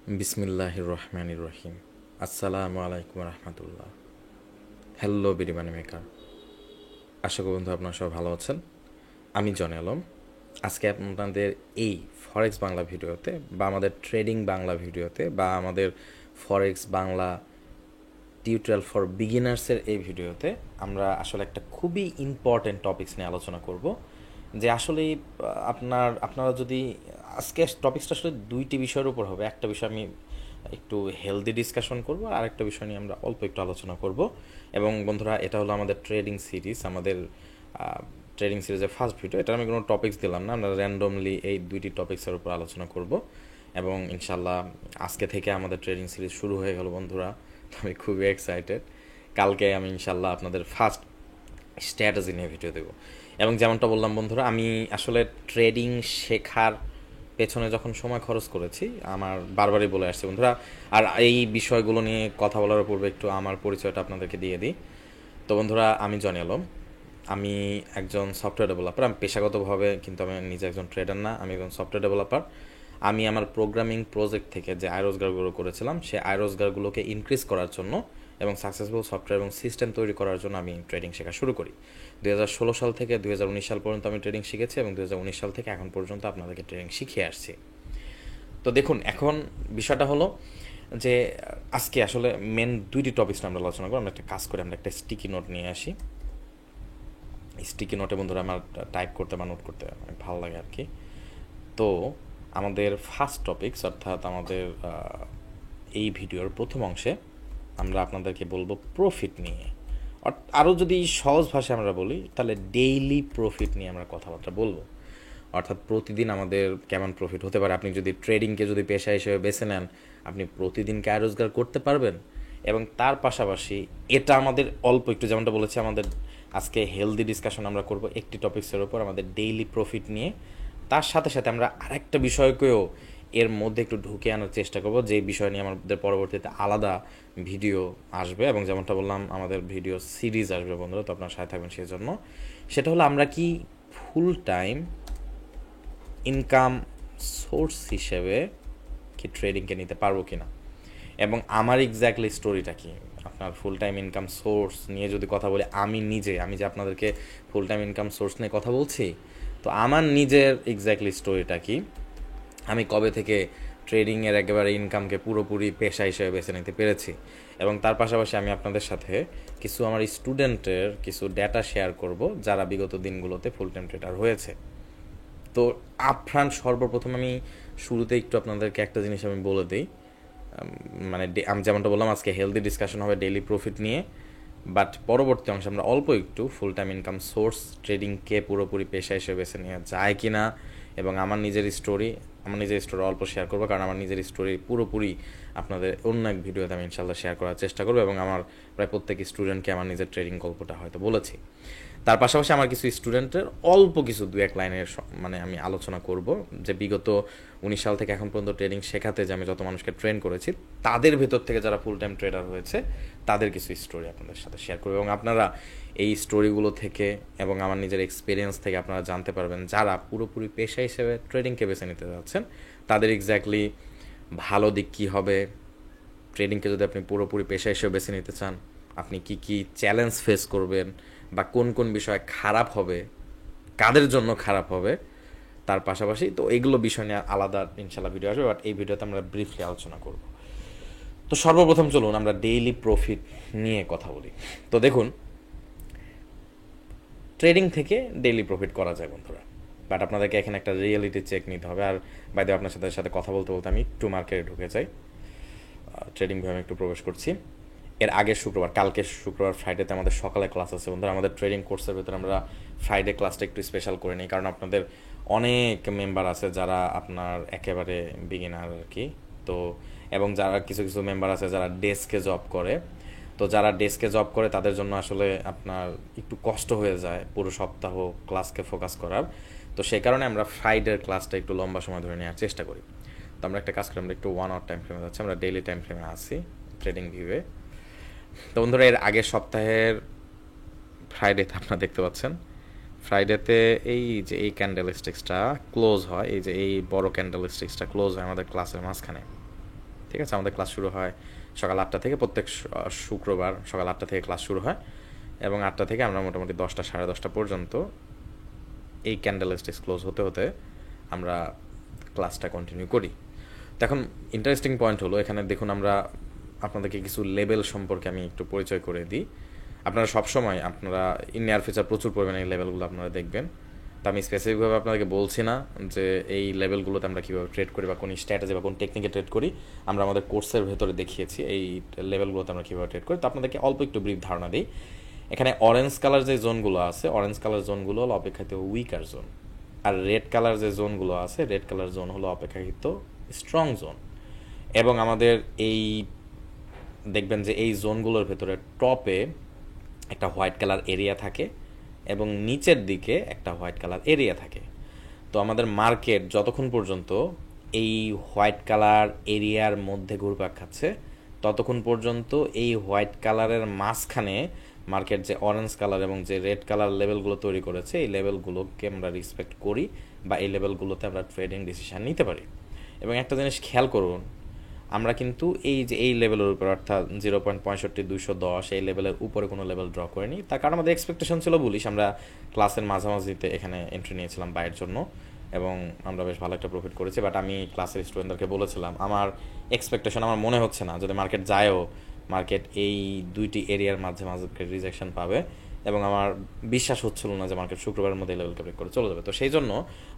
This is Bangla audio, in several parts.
বিসমিল্লাহির রহমানির রহিম। আসসালামু আলাইকুম রহমতুল্লাহ। হ্যালো বিরিমানি মেকার, আশা করি বন্ধু আপনারা সবাই ভালো আছেন। আমি জনি আলম। আজকে আপনাদের এই ফরেক্স বাংলা ভিডিওতে বা আমাদের ট্রেডিং বাংলা ভিডিওতে বা আমাদের ফরেক্স বাংলা টিউটোরিয়াল ফর বিগিনার্সের এই ভিডিওতে আমরা আসলে একটা খুবই ইম্পর্ট্যান্ট টপিকস নিয়ে আলোচনা করব। যে আসলে আপনারা যদি আজকে টপিকসটা আসলে দুইটি বিষয়ের উপর হবে। একটা বিষয় আমি একটু হেলদি ডিসকাশন করব, আর একটা বিষয় নিয়ে আমরা অল্প একটু আলোচনা করব। এবং বন্ধুরা, এটা হলো আমাদের ট্রেডিং সিরিজ, আমাদের ট্রেডিং সিরিজের ফার্স্ট ভিডিও। এটা আমি কোনো টপিকস দিলাম না, আমরা র্যান্ডমলি এই দুইটি টপিক্সের উপর আলোচনা করব। এবং ইনশাল্লাহ আজকে থেকে আমাদের ট্রেডিং সিরিজ শুরু হয়ে গেল বন্ধুরা। আমি খুবই এক্সাইটেড। কালকে আমি ইনশাল্লাহ আপনাদের ফার্স্ট স্ট্র্যাটেজি নিয়ে ভিডিও দেবো। এবং যেমনটা বললাম বন্ধুরা, আমি আসলে ট্রেডিং শেখার পেছনে যখন সময় খরচ করেছি, আমার বারবারই বলে আসছি বন্ধুরা। আর এই বিষয়গুলো নিয়ে কথা বলার পূর্বে একটু আমার পরিচয়টা আপনাদেরকে দিয়ে দিই। তো বন্ধুরা, আমি জনি আলম। আমি একজন সফটওয়্যার ডেভেলপার। আমি পেশাগতভাবে কিন্তু আমি নিজে একজন ট্রেডার না, আমি একজন সফটওয়্যার ডেভেলপার। আমি আমার প্রোগ্রামিং প্রজেক্ট থেকে যে আয় রোজগারগুলো করেছিলাম, সেই আয় রোজগারগুলোকে ইনক্রিজ করার জন্য এবং সাকসেসফুল সফটওয়্যার এবং সিস্টেম তৈরি করার জন্য আমি ট্রেডিং শেখা শুরু করি। 2016 সাল থেকে 2019 সাল পর্যন্ত আমি ট্রেডিং শিখেছি এবং 2019 সাল থেকে এখন পর্যন্ত আপনাদেরকে ট্রেডিং শিখিয়ে আসছি। তো দেখুন, এখন বিষয়টা হলো যে আজকে আসলে মেন দুইটি টপিকস আমরা আলোচনা করবো। আমরা একটা কাজ করে আমরা একটা স্টিকি নোট নিয়ে আসি। স্টিকি নোটে বন্ধুরা আমার টাইপ করতে বা নোট করতে অনেক ভালো লাগে আর কি। তো আমাদের ফার্স্ট টপিকস, অর্থাৎ আমাদের এই ভিডিওর প্রথম অংশে আমরা আপনাদেরকে বলবো প্রফিট নিয়ে। আরও যদি সহজ ভাষায় আমরা বলি, তাহলে ডেইলি প্রফিট নিয়ে আমরা কথাবার্তা বলবো। অর্থাৎ প্রতিদিন আমাদের কেমন প্রফিট হতে পারে। আপনি যদি ট্রেডিংকে যদি পেশা হিসেবে বেছে নেন, আপনি প্রতিদিন আয় রোজগার করতে পারবেন। এবং তার পাশাপাশি এটা আমাদের অল্প একটু, যেমনটা বলেছি, আমাদের আজকে হেলদি ডিসকাশন আমরা করব একটি টপিক্সের ওপর, আমাদের ডেইলি প্রফিট নিয়ে। তার সাথে সাথে আমরা আরেকটা বিষয়কেও এর মধ্যে একটু ঢুকে আনার চেষ্টা করব, যে বিষয় নিয়ে আমাদের পরবর্তীতে আলাদা ভিডিও আসবে এবং যেমনটা বললাম আমাদের ভিডিও সিরিজ আসবে বন্ধুরা। তো আপনার সাথে থাকবেন সেই জন্য। সেটা হলো আমরা কি ফুল টাইম ইনকাম সোর্স হিসেবে কি ট্রেডিংকে নিতে পারবো কি না, এবং আমার এক্স্যাক্টলি স্টোরিটা কি। আপনার ফুল টাইম ইনকাম সোর্স নিয়ে যদি কথা বলি, আমি যে আপনাদেরকে ফুল টাইম ইনকাম সোর্স নিয়ে কথা বলছি, তো আমার নিজের এক্স্যাক্টলি স্টোরিটা কি। আমি কবে থেকে ট্রেডিংয়ের একেবারে ইনকামকে পুরোপুরি পেশা হিসেবে বেছে নিতে পেরেছি, এবং তার পাশাপাশি আমি আপনাদের সাথে কিছু আমার স্টুডেন্টের কিছু ডেটা শেয়ার করব, যারা বিগত দিনগুলোতে ফুল টাইম ট্রেডার হয়েছে। তো আপফ্রন্ট সর্বপ্রথম আমি শুরুতে একটু আপনাদেরকে একটা জিনিস আমি বলে দিই। মানে আমি যেমনটা বললাম, আজকে হেলদি ডিসকাশন হবে ডেইলি প্রফিট নিয়ে, বাট পরবর্তী অংশে আমরা অল্প একটু ফুল টাইম ইনকাম সোর্স ট্রেডিংকে পুরোপুরি পেশা হিসেবে বেছে নেওয়া যায় কি না, এবং আমার নিজের স্টোরি অল্প শেয়ার করবো, কারণ আমার নিজের স্টোরি পুরোপুরি আপনাদের অন্য এক ভিডিওতে আমি ইনশাল্লাহ শেয়ার করার চেষ্টা করবো। এবং আমার প্রায় প্রত্যেক স্টুডেন্টকে আমার নিজের ট্রেডিং গল্পটা হয়তো বলেছি। তার পাশাপাশি আমার কিছু স্টুডেন্টের অল্প কিছু দু এক লাইনের মানে আমি আলোচনা করব, যে বিগত 19 সাল থেকে এখন পর্যন্ত ট্রেডিং শেখাতে যে আমি যত মানুষকে ট্রেন করেছি, তাদের ভেতর থেকে যারা ফুল টাইম ট্রেডার হয়েছে, তাদের কিছু স্টোরি আপনাদের সাথে শেয়ার করবো। এবং আপনারা এই স্টোরিগুলো থেকে এবং আমার নিজের এক্সপিরিয়েন্স থেকে আপনারা জানতে পারবেন, যারা পুরোপুরি পেশা হিসেবে ট্রেডিংকে বেছে নিতে যাচ্ছেন, তাদের এক্স্যাক্টলি ভালো দিক কী হবে। ট্রেডিংকে যদি আপনি পুরোপুরি পেশা হিসেবে বেছে নিতে চান, আপনি কি কি চ্যালেঞ্জ ফেস করবেন, বা কোন কোন বিষয় খারাপ হবে, কাদের জন্য খারাপ হবে। তার পাশাপাশি তো এগুলো বিষয় নিয়ে আলাদা ইনশাল্লাহ ভিডিও আসবে, বাট এই ভিডিওতে আমরা ব্রিফলি আলোচনা করব। তো সর্বপ্রথম চলুন আমরা ডেইলি প্রফিট নিয়ে কথা বলি। তো দেখুন, ট্রেডিং থেকে ডেইলি প্রফিট করা যায় বন্ধুরা, বাট আপনাদেরকে এখানে একটা রিয়েলিটি চেক নিতে হবে। আর বাইরে আপনার সাথে কথা বলতে বলতে আমি একটু মার্কেটে ঢুকে যাই। ট্রেডিং ভেবে আমি একটু প্রবেশ করছি। এর আগের শুক্রবার, কালকে শুক্রবার ফ্রাইডেতে আমাদের সকালে ক্লাস আছে বন্ধুরা। আমাদের ট্রেডিং কোর্সের ভিতরে আমরা ফ্রাইডে ক্লাসটা একটু স্পেশাল করে নিই, কারণ আপনাদের অনেক মেম্বার আছে যারা আপনার একেবারে বিগিনার আর কি। তো এবং যারা কিছু কিছু মেম্বার আছে যারা ডেস্কে জব করে। তো যারা ডেস্কে জব করে তাদের জন্য আসলে আপনার একটু কষ্ট হয়ে যায় পুরো সপ্তাহ ক্লাসকে ফোকাস করার। তো সেই কারণে আমরা ফ্রাইডের ক্লাসটা একটু লম্বা সময় ধরে নেওয়ার চেষ্টা করি। তো আমরা একটা কাজ করি, আমরা একটু 1 আওয়ার টাইম ফ্রেমে যাচ্ছি, আমরা ডেইলি টাইম ফ্রেমে আসি ট্রেডিং ভিউয়ে। তো বন্ধুরা, এর আগের সপ্তাহের ফ্রাইডেতে আপনারা দেখতে পাচ্ছেন, ফ্রাইডেতে এই যে এই ক্যান্ডেল স্টিক্সটা ক্লোজ হয়, এই যে এই বড় ক্যান্ডেল স্টিক্সটা ক্লোজ হয় আমাদের ক্লাসের মাঝখানে। ঠিক আছে, আমাদের ক্লাস শুরু হয় সকাল 8টা থেকে, প্রত্যেক শুক্রবার সকাল 8টা থেকে ক্লাস শুরু হয় এবং 8টা থেকে আমরা মোটামুটি 10টা সাড়ে 10টা পর্যন্ত এই ক্যান্ডেল স্টিক্স ক্লোজ হতে হতে আমরা ক্লাসটা কন্টিনিউ করি। তো এখন ইন্টারেস্টিং পয়েন্ট হলো এখানে দেখুন, আমরা আপনাদেরকে কিছু লেভেল সম্পর্কে আমি একটু পরিচয় করে দিই। আপনারা সবসময় আপনারা ইন নিয়ার ফিউচার প্রচুর পরিমাণে এই লেভেলগুলো আপনারা দেখবেন। তো আমি স্পেসিফিকভাবে আপনাদেরকে বলছি না যে এই লেভেলগুলোতে আমরা কীভাবে ট্রেড করি বা কোন স্ট্র্যাটেজি বা কোন টেকনিকে ট্রেড করি, আমরা আমাদের কোর্সের ভেতরে দেখিয়েছি এই লেভেলগুলোতে আমরা কীভাবে ট্রেড করি। তো আপনাদেরকে অল্প একটু ব্রিফ ধারণা দিই। এখানে অরেঞ্জ কালার যে জোনগুলো আছে, অরেঞ্জ কালার জোনগুলো হলো অপেক্ষাকৃত উইকার জোন, আর রেড কালার যে জোনগুলো আছে, রেড কালার জোন হলো অপেক্ষাকৃত স্ট্রং জোন। এবং আমাদের এই দেখবেন যে এই জোনগুলোর ভেতরে টপে একটা হোয়াইট কালার এরিয়া থাকে এবং নিচের দিকে একটা হোয়াইট কালার এরিয়া থাকে। তো আমাদের মার্কেট যতক্ষণ পর্যন্ত এই হোয়াইট কালার এরিয়ার মধ্যে ঘুরপাক খাচ্ছে ততক্ষণ পর্যন্ত এই হোয়াইট কালারের মাঝখানে মার্কেট যে অরেঞ্জ কালার এবং যে রেড কালার লেভেলগুলো তৈরি করেছে, এই লেভেলগুলোকে আমরা রেসপেক্ট করি বা এই লেভেলগুলোতে আমরা ট্রেডিং ডিসিশন নিতে পারি। এবং একটা জিনিস খেয়াল করুন, আমরা কিন্তু এই যে এই লেভেলের উপর অর্থাৎ 0.65-210 এই লেভেলের উপরে কোনো লেভেল ড্র করিনি। তার কারণ আমাদের এক্সপেকটেশন ছিল বুলিশ, আমরা ক্লাসের মাঝামাঝিতে এখানে এন্ট্রি নিয়েছিলাম বাইয়ের জন্য এবং আমরা বেশ ভালো একটা প্রফিট করেছি। বাট আমি ক্লাসের স্টুডেন্টদেরকে বলেছিলাম আমার এক্সপেকটেশন, আমার মনে হচ্ছে না যদি মার্কেট যায়ও, মার্কেট এই দুইটি এরিয়ার মাঝে মাঝে রিজেকশন পাবে এবং আমার বিশ্বাস হচ্ছিল না যে মার্কেট শুক্রবারের মধ্যে এই লেভেলকে ব্রেক করে চলে যাবে। তো সেই জন্য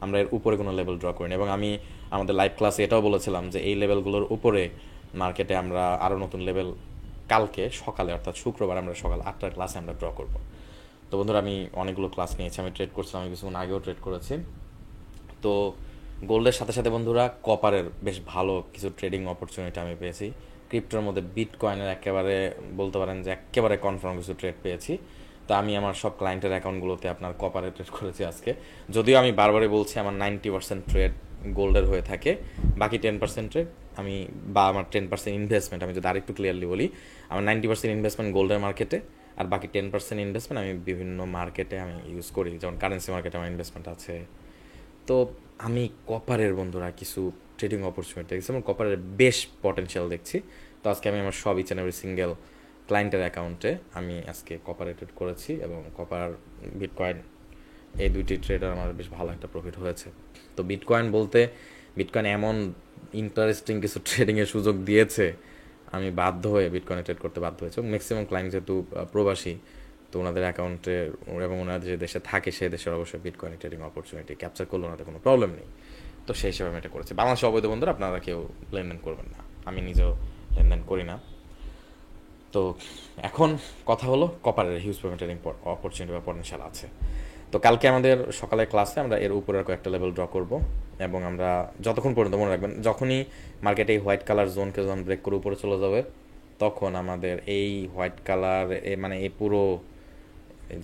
আমরা এর উপরে কোনো লেভেল ড্র করিনি এবং আমি আমাদের লাইভ ক্লাসে এটাও বলেছিলাম যে এই লেভেলগুলোর উপরে মার্কেটে আমরা আরও নতুন লেভেল কালকে সকালে অর্থাৎ শুক্রবার আমরা সকাল 8টার ক্লাসে আমরা ড্র করব। তো বন্ধুরা, আমি অনেকগুলো ক্লাস নিয়েছি, আমি ট্রেড করছিলাম, আমি কিছুক্ষণ আগেও ট্রেড করেছি। তো গোল্ডের সাথে সাথে বন্ধুরা কপারের বেশ ভালো কিছু ট্রেডিং অপরচুনিটি আমি পেয়েছি। ক্রিপ্টোর মধ্যে বিটকয়েনের একেবারে বলতে পারেন যে একেবারে কনফার্ম কিছু ট্রেড পেয়েছি। তো আমি আমার সব ক্লায়েন্টের অ্যাকাউন্টগুলোতে আপনার কপারে ট্রেড করেছি আজকে। যদিও আমি বারবারই বলছি আমার 90% ট্রেড গোল্ডের হয়ে থাকে, বাকি 10% ট্রেড আমি বা আমার 10% ইনভেস্টমেন্ট, আমি যদি আরেকটু ক্লিয়ারলি বলি, আমার 90% ইনভেস্টমেন্ট গোল্ডের মার্কেটে আর বাকি 10% ইনভেস্টমেন্ট আমি বিভিন্ন মার্কেটে আমি ইউজ করি, যেমন কারেন্সি মার্কেটে আমার ইনভেস্টমেন্ট আছে। তো আমি কপারের বন্ধুরা কিছু ট্রেডিং অপরচুনিটি দেখছি, এবং কপারের বেশ পটেনশিয়াল দেখছি। তো আজকে আমি আমার সব ইচ অ্যান্ড এভরি সিঙ্গেল ক্লায়েন্টের অ্যাকাউন্টে আমি আজকে কপারে ট্রেড করেছি এবং কপার বিটকয়েন এই দুইটি ট্রেডার আমার বেশ ভালো একটা প্রফিট হয়েছে। তো বিটকয়েন বলতে বিটকয়েন এমন ইন্টারেস্টিং কিছু ট্রেডিংয়ের সুযোগ দিয়েছে, আমি বাধ্য হয়ে বিটকয়েনে ট্রেড করতে বাধ্য হয়েছে। এবং ম্যাক্সিমাম ক্লায়েন্ট যেহেতু প্রবাসী, তো ওনাদের অ্যাকাউন্টে এবং ওনাদের যে দেশে থাকে সেই দেশের অবশ্যই বিটকয়েন ট্রেডিং অপরচুনিটি ক্যাপচার করলে ওনাদের কোনো প্রবলেম নেই। তো সেই হিসেবে আমি এটা করেছি। বাংলাদেশের অবৈধ বন্ধুরা আপনারা কেউ লেনদেন করবেন না, আমি নিজেও লেনদেন করি না। তো এখন কথা হলো কপারের হিউজ পরিমাণ ট্রেডিং অপরচুনিটি বা পটেনশিয়াল আছে। তো কালকে আমাদের সকালের ক্লাসে আমরা এর উপরে কয়েকটা লেভেল ড্র করব এবং আমরা যতক্ষণ পর্যন্ত মনে রাখবেন, যখনই মার্কেটে এই হোয়াইট কালার জোনকে যখন ব্রেক করে উপরে চলে যাবে তখন আমাদের এই হোয়াইট কালার মানে এই পুরো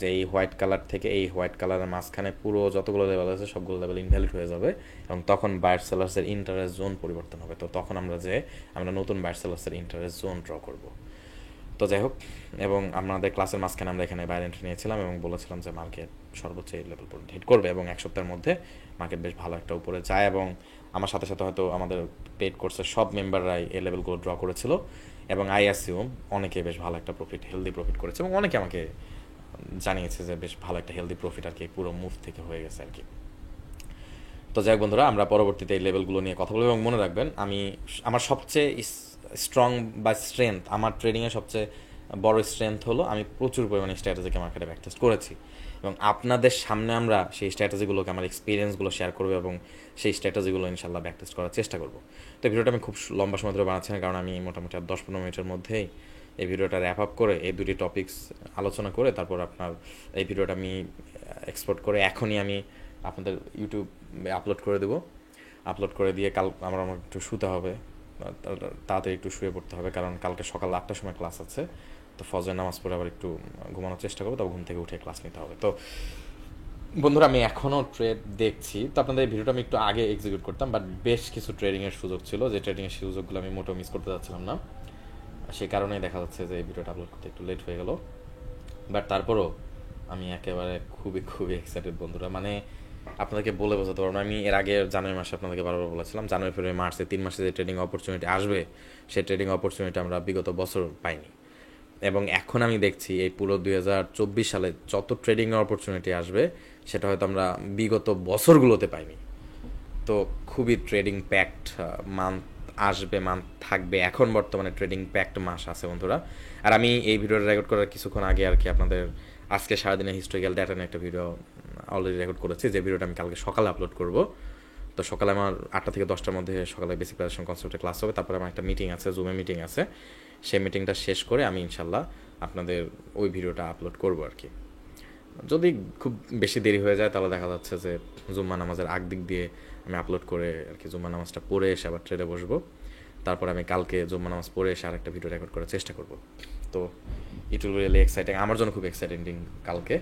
যে এই হোয়াইট কালার থেকে এই হোয়াইট কালারের মাঝখানে পুরো যতগুলো লেভেল আছে সবগুলো লেভেল ইনভ্যালিড হয়ে যাবে এবং তখন বায়ার সেলার্সের ইন্টারেস্ট জোন পরিবর্তন হবে। তো তখন আমরা নতুন বায়ার সেলার্সের ইন্টারেস্ট জোন ড্র করব। তো যাই হোক, এবং আমাদের ক্লাসের মাঝখানে আমরা এখানে বাইরে এন্ট্রি নিয়েছিলাম এবং বলেছিলাম যে মার্কেট সর্বোচ্চ এই লেভেল পর্যন্ত হিট করবে এবং এক সপ্তাহের মধ্যে মার্কেট বেশ ভালো একটা উপরে যায়। এবং আমার সাথে সাথে হয়তো আমাদের পেইড কোর্সের সব মেম্বাররাই এই লেভেলগুলো ড্র করেছিল এবং আই অ্যাসিউম অনেকে বেশ ভালো একটা প্রফিট, হেলদি প্রফিট করেছে এবং অনেকে আমাকে জানিয়েছে যে বেশ ভালো একটা হেলদি প্রফিট আর কি পুরো মুভ থেকে হয়ে গেছে আর কি। তো যাই হোক বন্ধুরা, আমরা পরবর্তীতে এই লেভেলগুলো নিয়ে কথা বলবো এবং মনে রাখবেন আমার সবচেয়ে স্ট্রং বা স্ট্রেংথ, আমার ট্রেডিংয়ের সবচেয়ে বড় স্ট্রেংথ হলো আমি প্রচুর পরিমাণে স্ট্র্যাটেজিকে মার্কেটে ব্যাকটেস্ট করেছি এবং আপনাদের সামনে আমরা সেই স্ট্র্যাটেজিগুলোকে, আমার এক্সপিরিয়েন্সগুলো শেয়ার করবো এবং সেই স্ট্র্যাটেজিগুলো ইনশাল্লাহ ব্যাকটেস্ট করার চেষ্টা করবো। তো এই ভিডিওটা আমি খুব লম্বা সময় ধরে বানাচ্ছি না, কারণ আমি মোটামুটি 10-15 মিনিটের মধ্যেই এই ভিডিওটা র্যাপ আপ করে এই দুটি টপিকস আলোচনা করে তারপর আপনার এই ভিডিওটা আমি এক্সপোর্ট করে এখনই আমি আপনাদের ইউটিউবে আপলোড করে দেবো। আপলোড করে দিয়ে আমার একটু শুতে হবে, তাড়াতাড়ি একটু শুয়ে পড়তে হবে, কারণ কালকে সকাল 8টার সময় ক্লাস আছে। তো ফজর নামাজ পড়ে আবার একটু ঘুমানোর চেষ্টা করবো, তারপর ঘুম থেকে উঠে ক্লাস নিতে হবে। তো বন্ধুরা, আমি এখনও ট্রেড দেখছি। তো আপনাদের এই ভিডিওটা আমি একটু আগে এক্সিকিউট করতাম, বাট বেশ কিছু ট্রেডিংয়ের সুযোগ ছিল, যে ট্রেডিংয়ের সুযোগগুলো আমি মোটেও মিস করতে যাচ্ছিলাম না। সেই কারণেই দেখা যাচ্ছে যে এই ভিডিওটা আপলোড করতে একটু লেট হয়ে গেল। বাট তারপরও আমি একেবারে খুবই খুবই এক্সাইটেড বন্ধুরা। মানে আপনাদেরকে বলে বোঝাতে পারবো না। আমি এর আগে জানুয়ারি মাসে আপনাদেরকে বারবার বলেছিলাম, জানুয়ারি ফেব্রুয়ারি মার্চে 3 মাসে যে ট্রেডিং অপরচুনিটি আসবে, সেই ট্রেডিং অপরচুনিটি আমরা বিগত বছর পাইনি। এবং এখন আমি দেখছি এই পুরো 2024 সালে যত ট্রেডিংয়ের অপরচুনিটি আসবে, সেটা হয়তো আমরা বিগত বছরগুলোতে পাইনি। তো খুবই ট্রেডিং প্যাকড মান্থ আসবে, মান্থ থাকবে। এখন বর্তমানে ট্রেডিং প্যাকড মাস আছে বন্ধুরা। আর আমি এই ভিডিওটা রেকর্ড করার কিছুক্ষণ আগে আর কি আপনাদের আজকে সারাদিনের হিস্টোরিক্যাল ডেটা নিয়ে একটা ভিডিও অলরেডি রেকর্ড করেছি, যে ভিডিওটা আমি কালকে সকালে আপলোড করব। তো সকালে আমার 8টা থেকে 10টার মধ্যে সকালে বেসিক প্রিপারেশন কনসেপ্টের ক্লাস হবে, তারপরে আমার একটা মিটিং আছে, জুমে মিটিং আছে। সেই মিটিংটা শেষ করে আমি ইনশাল্লাহ আপনাদের ওই ভিডিওটা আপলোড করব আর কি। যদি খুব বেশি দেরি হয়ে যায় তাহলে দেখা যাচ্ছে যে জুম্মা নামাজের আগ দিক দিয়ে আমি আপলোড করে আর কি জুম্মা নামাজটা পড়ে এসে আবার ট্রেডে বসবো। তারপর আমি কালকে জুম্মা নামাজ পড়ে এসে আরেকটা ভিডিও রেকর্ড করার চেষ্টা করব। তো ইট উইল রিয়েলি এক্সাইটিং, আমার জন্য খুব এক্সাইটিং কালকে।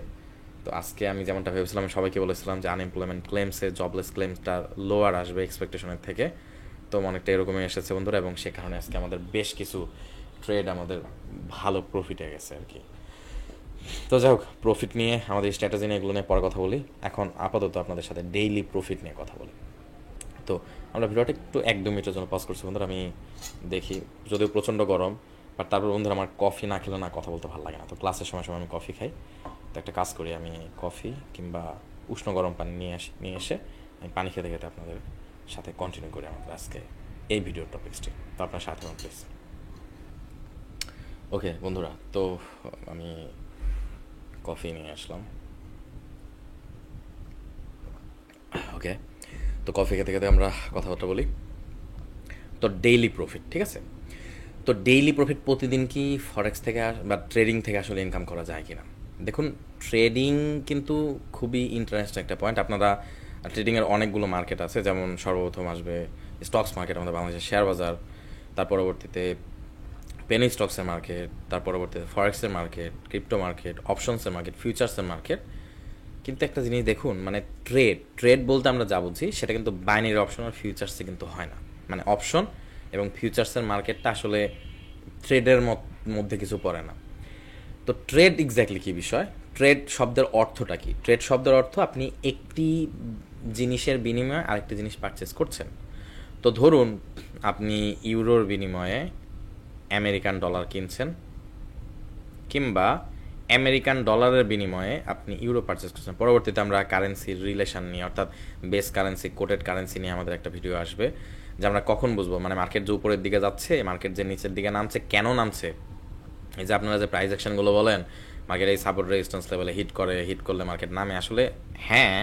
তো আজকে আমি যেমনটা ভেবেছিলাম, আমি সবাইকে বলেছিলাম যে আনএমপ্লয়মেন্ট ক্লেমসে জবলেস ক্লেমসটা লোয়ার আসবে এক্সপেকটেশনের থেকে। তো অনেকটা এরকমই এসেছে বন্ধুরা, এবং সে কারণে আজকে আমাদের বেশ কিছু ট্রেড আমাদের ভালো প্রফিটে গেছে আর কি। তো যাই হোক, প্রফিট নিয়ে আমাদের স্ট্র্যাটেজি নিয়ে এগুলো নিয়ে পরে কথা বলি। এখন আপাতত আপনাদের সাথে ডেইলি প্রফিট নিয়ে কথা বলি। তো আমরা ভিডিওটা একটু 1-2 মিনিটের জন্য পজ করছি বন্ধুরা। আমি দেখি, যদিও প্রচণ্ড গরম, বাট তারপর বন্ধুরা আমার কফি না খেলে না কথা বলতে ভালো লাগে না। তো ক্লাসের সময় সময় আমি কফি খাই। তো একটা কাজ করি, আমি কফি কিংবা উষ্ণ গরম পানি নিয়ে এসে আমি পানি খেতে খেতে আপনাদের সাথে কন্টিনিউ করি আমাদের আজকে এই ভিডিওর টপিক্সটি। তো আপনার সাথে প্লিজ। ওকে বন্ধুরা, তো আমি কফি নিয়ে আসলাম। ওকে, তো কফি খেতে খেতে আমরা কথাবার্তা বলি। তো ডেইলি প্রফিট, ঠিক আছে। তো ডেইলি প্রফিট প্রতিদিন কি ফরেক্স থেকে বা ট্রেডিং থেকে আসলে ইনকাম করা যায় কি না? দেখুন, ট্রেডিং কিন্তু খুবই ইন্টারেস্টিং একটা পয়েন্ট। আপনারা ট্রেডিংয়ের অনেকগুলো মার্কেট আছে, যেমন সর্বপ্রথম আসবে স্টকস মার্কেট, আমাদের বাংলাদেশের শেয়ার বাজার। তার পরবর্তীতে পেনি স্টকসের মার্কেট, তার পরবর্তীতে ফরেক্সের মার্কেট, ক্রিপ্টো মার্কেট, অপশনসের মার্কেট, ফিউচার্সের মার্কেট। কিন্তু একটা জিনিস দেখুন, মানে ট্রেড বলতে আমরা যা বুঝি সেটা কিন্তু বাইনারি অপশন আর ফিউচার্সে কিন্তু হয় না। মানে অপশন এবং ফিউচার্সের মার্কেটটা আসলে ট্রেডের মধ্যে কিছু পড়ে না। তো ট্রেড এক্স্যাক্টলি কী বিষয়? ট্রেড শব্দের অর্থটা কি? ট্রেড শব্দের অর্থ আপনি একটি জিনিসের বিনিময়ে আরেকটি জিনিস পারচেস করছেন। তো ধরুন আপনি ইউরোর বিনিময়ে আমেরিকান ডলার কিনছেন, কিংবা আমেরিকান ডলারের বিনিময়ে আপনি ইউরো পারচেস করছেন। পরবর্তীতে আমরা কারেন্সির রিলেশন নিয়ে, অর্থাৎ বেস কারেন্সি, কোটেড কারেন্সি নিয়ে আমাদের একটা ভিডিও আসবে, যে আমরা কখন বুঝবো মানে মার্কেট যে উপরের দিকে যাচ্ছে, মার্কেট যে নিচের দিকে নামছে, কেন নামছে। এই যে আপনারা যে প্রাইস অ্যাকশনগুলো বলেন, মার্কেট এই সাপোর্ট রেজিস্ট্যান্স লেভেলে হিট করলে মার্কেট নামে। আসলে হ্যাঁ,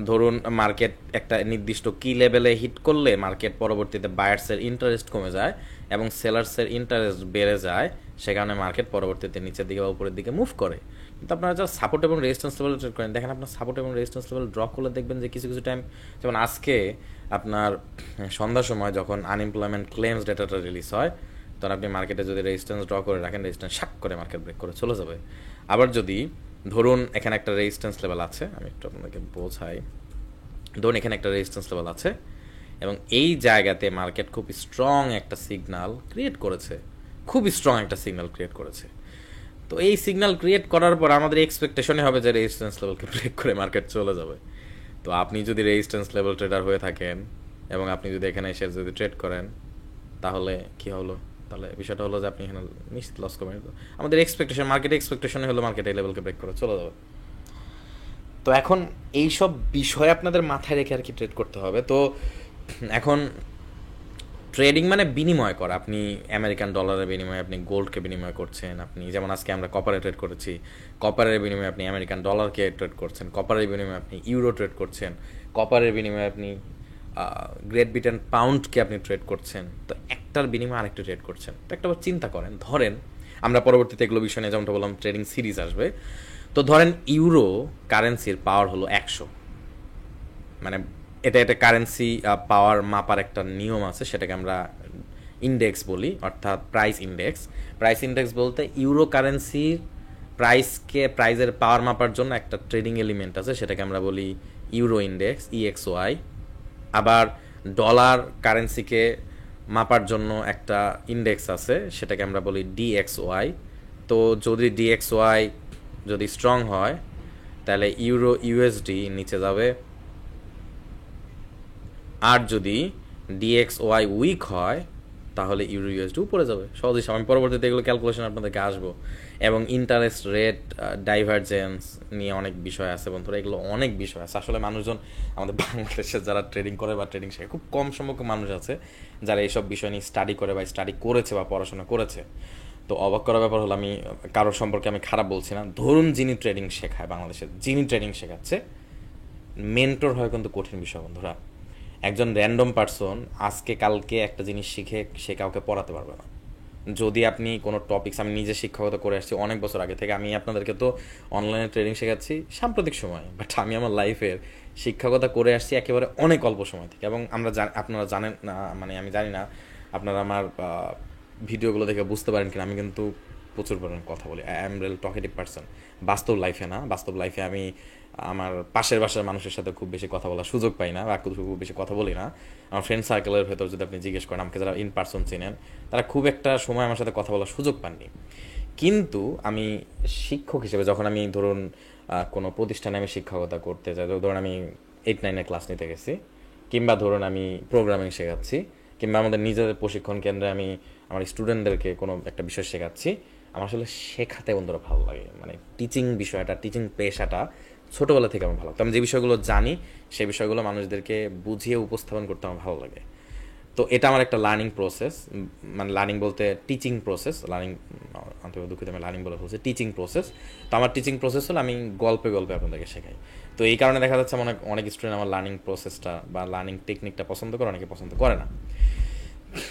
ধরুন মার্কেট একটা নির্দিষ্ট কি লেভেলে হিট করলে মার্কেট পরবর্তীতে বায়ার্সের ইন্টারেস্ট কমে যায় এবং সেলার্সের ইন্টারেস্ট বেড়ে যায়, সে কারণে মার্কেট পরবর্তীতে নিচের দিকে বা উপরের দিকে মুভ করে। কিন্তু আপনারা যারা সাপোর্ট এবং রেজিস্ট্যান্স লেভেল ট্রেড করেন, দেখেন আপনার সাপোর্ট এবং রেজিস্ট্যান্স লেভেল ড্র করলে দেখবেন যে কিছু কিছু টাইম, যেমন আজকে আপনার সন্ধ্যার সময় যখন আনএমপ্লয়মেন্ট ক্লেমস ডেটাটা রিলিজ হয়, তখন আপনি মার্কেটে যদি রেজিস্ট্যান্স ড্র করে রাখেন, রেজিস্ট্যান্স শাক করে মার্কেট ব্রেক করে চলে যাবে। আবার যদি ধরুন এখানে একটা রেজিস্ট্যান্স লেভেল আছে, আমি একটু আপনাদেরকে বোঝাই। ধরুন এখানে একটা রেজিস্ট্যান্স লেভেল আছে এবং এই জায়গাতে মার্কেট খুব স্ট্রং একটা সিগন্যাল ক্রিয়েট করেছে, তো এই সিগন্যাল ক্রিয়েট করার পর আমাদের এক্সপেকটেশনই হবে যে রেজিস্ট্যান্স লেভেলকে ব্রেক করে মার্কেট চলে যাবে। তো আপনি যদি রেজিস্ট্যান্স লেভেল ট্রেডার হয়ে থাকেন এবং আপনি যদি এখানে এসে যদি ট্রেড করেন, তাহলে কি হলো? তাহলে বিষয়টা হলো যে আপনি এখানে নিশ্চিত লস করবেন। আমাদের এক্সপেকটেশন, মার্কেটের এক্সপেকটেশনই হলো মার্কেট এই লেভেলকে ব্রেক করে চলে যাবে। তো এখন এইসব বিষয় আপনাদের মাথায় রেখে আর কি ট্রেড করতে হবে। তো এখন ট্রেডিং মানে বিনিময় করা। আপনি আমেরিকান ডলারের বিনিময়ে আপনি গোল্ডকে বিনিময় করছেন। আপনি যেমন আজকে আমরা কপারে ট্রেড করেছি, কপারের বিনিময়ে আপনি আমেরিকান ডলারকে ট্রেড করছেন, কপারের বিনিময়ে আপনি ইউরো ট্রেড করছেন, কপারের বিনিময়ে আপনি গ্রেট ব্রিটেন পাউন্ডকে আপনি ট্রেড করছেন। তো একটার বিনিময়ে আরেকটা ট্রেড করছেন। তো একটা চিন্তা করেন, ধরেন আমরা পরবর্তীতে এগুলো বিষয় নিয়ে যেমনটা বললাম ট্রেডিং সিরিজ আসবে। তো ধরেন ইউরো কারেন্সির পাওয়ার হলো 100, মানে এটা কারেন্সি পাওয়ার মাপার একটা নিয়ম আছে, সেটাকে আমরা ইন্ডেক্স বলি, অর্থাৎ প্রাইস ইন্ডেক্স বলতে ইউরো কারেন্সির প্রাইজের পাওয়ার মাপার জন্য একটা ট্রেডিং এলিমেন্ট আছে, সেটাকে আমরা বলি ইউরো ইন্ডেক্স, EXOI। আবার ডলার কারেন্সিকে মাপার জন্য একটা ইন্ডেক্স আছে, সেটাকে আমরা বলি DXY। তো যদি DXY যদি স্ট্রং হয়, তাহলে ইউরো ইউএসডি নিচে যাবে, আর যদি ডিএক্সওয়াই উইক হয় তাহলে ইউরো ইউএসডি উপরে যাবে। সহজেই আমি পরবর্তীতে এগুলো ক্যালকুলেশন আপনাদেরকে আসবো, এবং ইন্টারেস্ট রেট, ডাইভারজেন্স নিয়ে অনেক বিষয় আছে বন্ধুরা, এগুলো অনেক বিষয় আছে। আসলে মানুষজন আমাদের বাংলাদেশে যারা ট্রেডিং করে বা ট্রেডিং শেখে খুব কম সংখ্যক মানুষ আছে যারা এইসব বিষয় নিয়ে স্টাডি করে বা স্টাডি করেছে বা পড়াশোনা করেছে। তো অবাক করার ব্যাপার হলো, আমি কারোর সম্পর্কে আমি খারাপ বলছি না, ধরুন যিনি ট্রেডিং শেখায় বাংলাদেশে, যিনি ট্রেডিং শেখাচ্ছে, মেন্টর হয় কিন্তু কঠিন বিষয় বন্ধুরা। একজন র্যান্ডম পারসন আজকে কালকে একটা জিনিস শিখে সে কাউকে পড়াতে পারবে না। যদি আপনি কোনো টপিকস, আমি নিজে শিক্ষকতা করে আসছি অনেক বছর আগে থেকে, আমি আপনাদেরকে তো অনলাইনে ট্রেনিং শেখাচ্ছি সাম্প্রতিক সময়, বাট আমি আমার লাইফের শিক্ষকতা করে আসছি একেবারে অনেক অল্প সময় থেকে। এবং আপনারা জানেন না, মানে আমি জানি না আপনারা আমার ভিডিওগুলো দেখে বুঝতে পারেন কিনা, আমি কিন্তু প্রচুর পরিমাণ কথা বলি। I am real talkative person. বাস্তব লাইফে না, বাস্তব লাইফে আমি আমার পাশের বাসার মানুষের সাথে খুব বেশি কথা বলার সুযোগ পাই না, বা খুব বেশি কথা বলি না। আমার ফ্রেন্ড সার্কেলের ভেতর যদি আপনি জিজ্ঞেস করেন, আমাকে যারা ইন পার্সন চিনেন, তারা খুব একটা সময় আমার সাথে কথা বলার সুযোগ পাননি। কিন্তু আমি শিক্ষক হিসেবে যখন আমি ধরুন কোনো প্রতিষ্ঠানে আমি শিক্ষকতা করতে যাই, ধরুন আমি 8-9 ক্লাস নিতে গেছি, কিংবা ধরুন আমি প্রোগ্রামিং শেখাচ্ছি, কিংবা আমাদের নিজেদের প্রশিক্ষণ কেন্দ্রে আমি আমার স্টুডেন্টদেরকে কোনো একটা বিষয় শেখাচ্ছি, আমার আসলে শেখাতে বন্ধুরা ভালো লাগে। মানে টিচিং বিষয়টা, টিচিং পেশাটা ছোটোবেলা থেকে আমার ভালো লাগতো। আমি যে বিষয়গুলো জানি সেই বিষয়গুলো মানুষদেরকে বুঝিয়ে উপস্থাপন করতে আমার ভালো লাগে। তো এটা আমার একটা লার্নিং প্রসেস, মানে লার্নিং বলতে টিচিং প্রসেস, লার্নিং অন্তত দুঃখিত আমি লার্নিং বলে বলছি, টিচিং প্রসেস। তো আমার টিচিং প্রসেস হলো আমি গল্পে গল্পে আপনাদেরকে শেখাই। তো এই কারণে দেখা যাচ্ছে অনেক অনেক স্টুডেন্ট আমার লার্নিং প্রসেসটা বা লার্নিং টেকনিকটা পছন্দ করে, অনেকে পছন্দ করে না।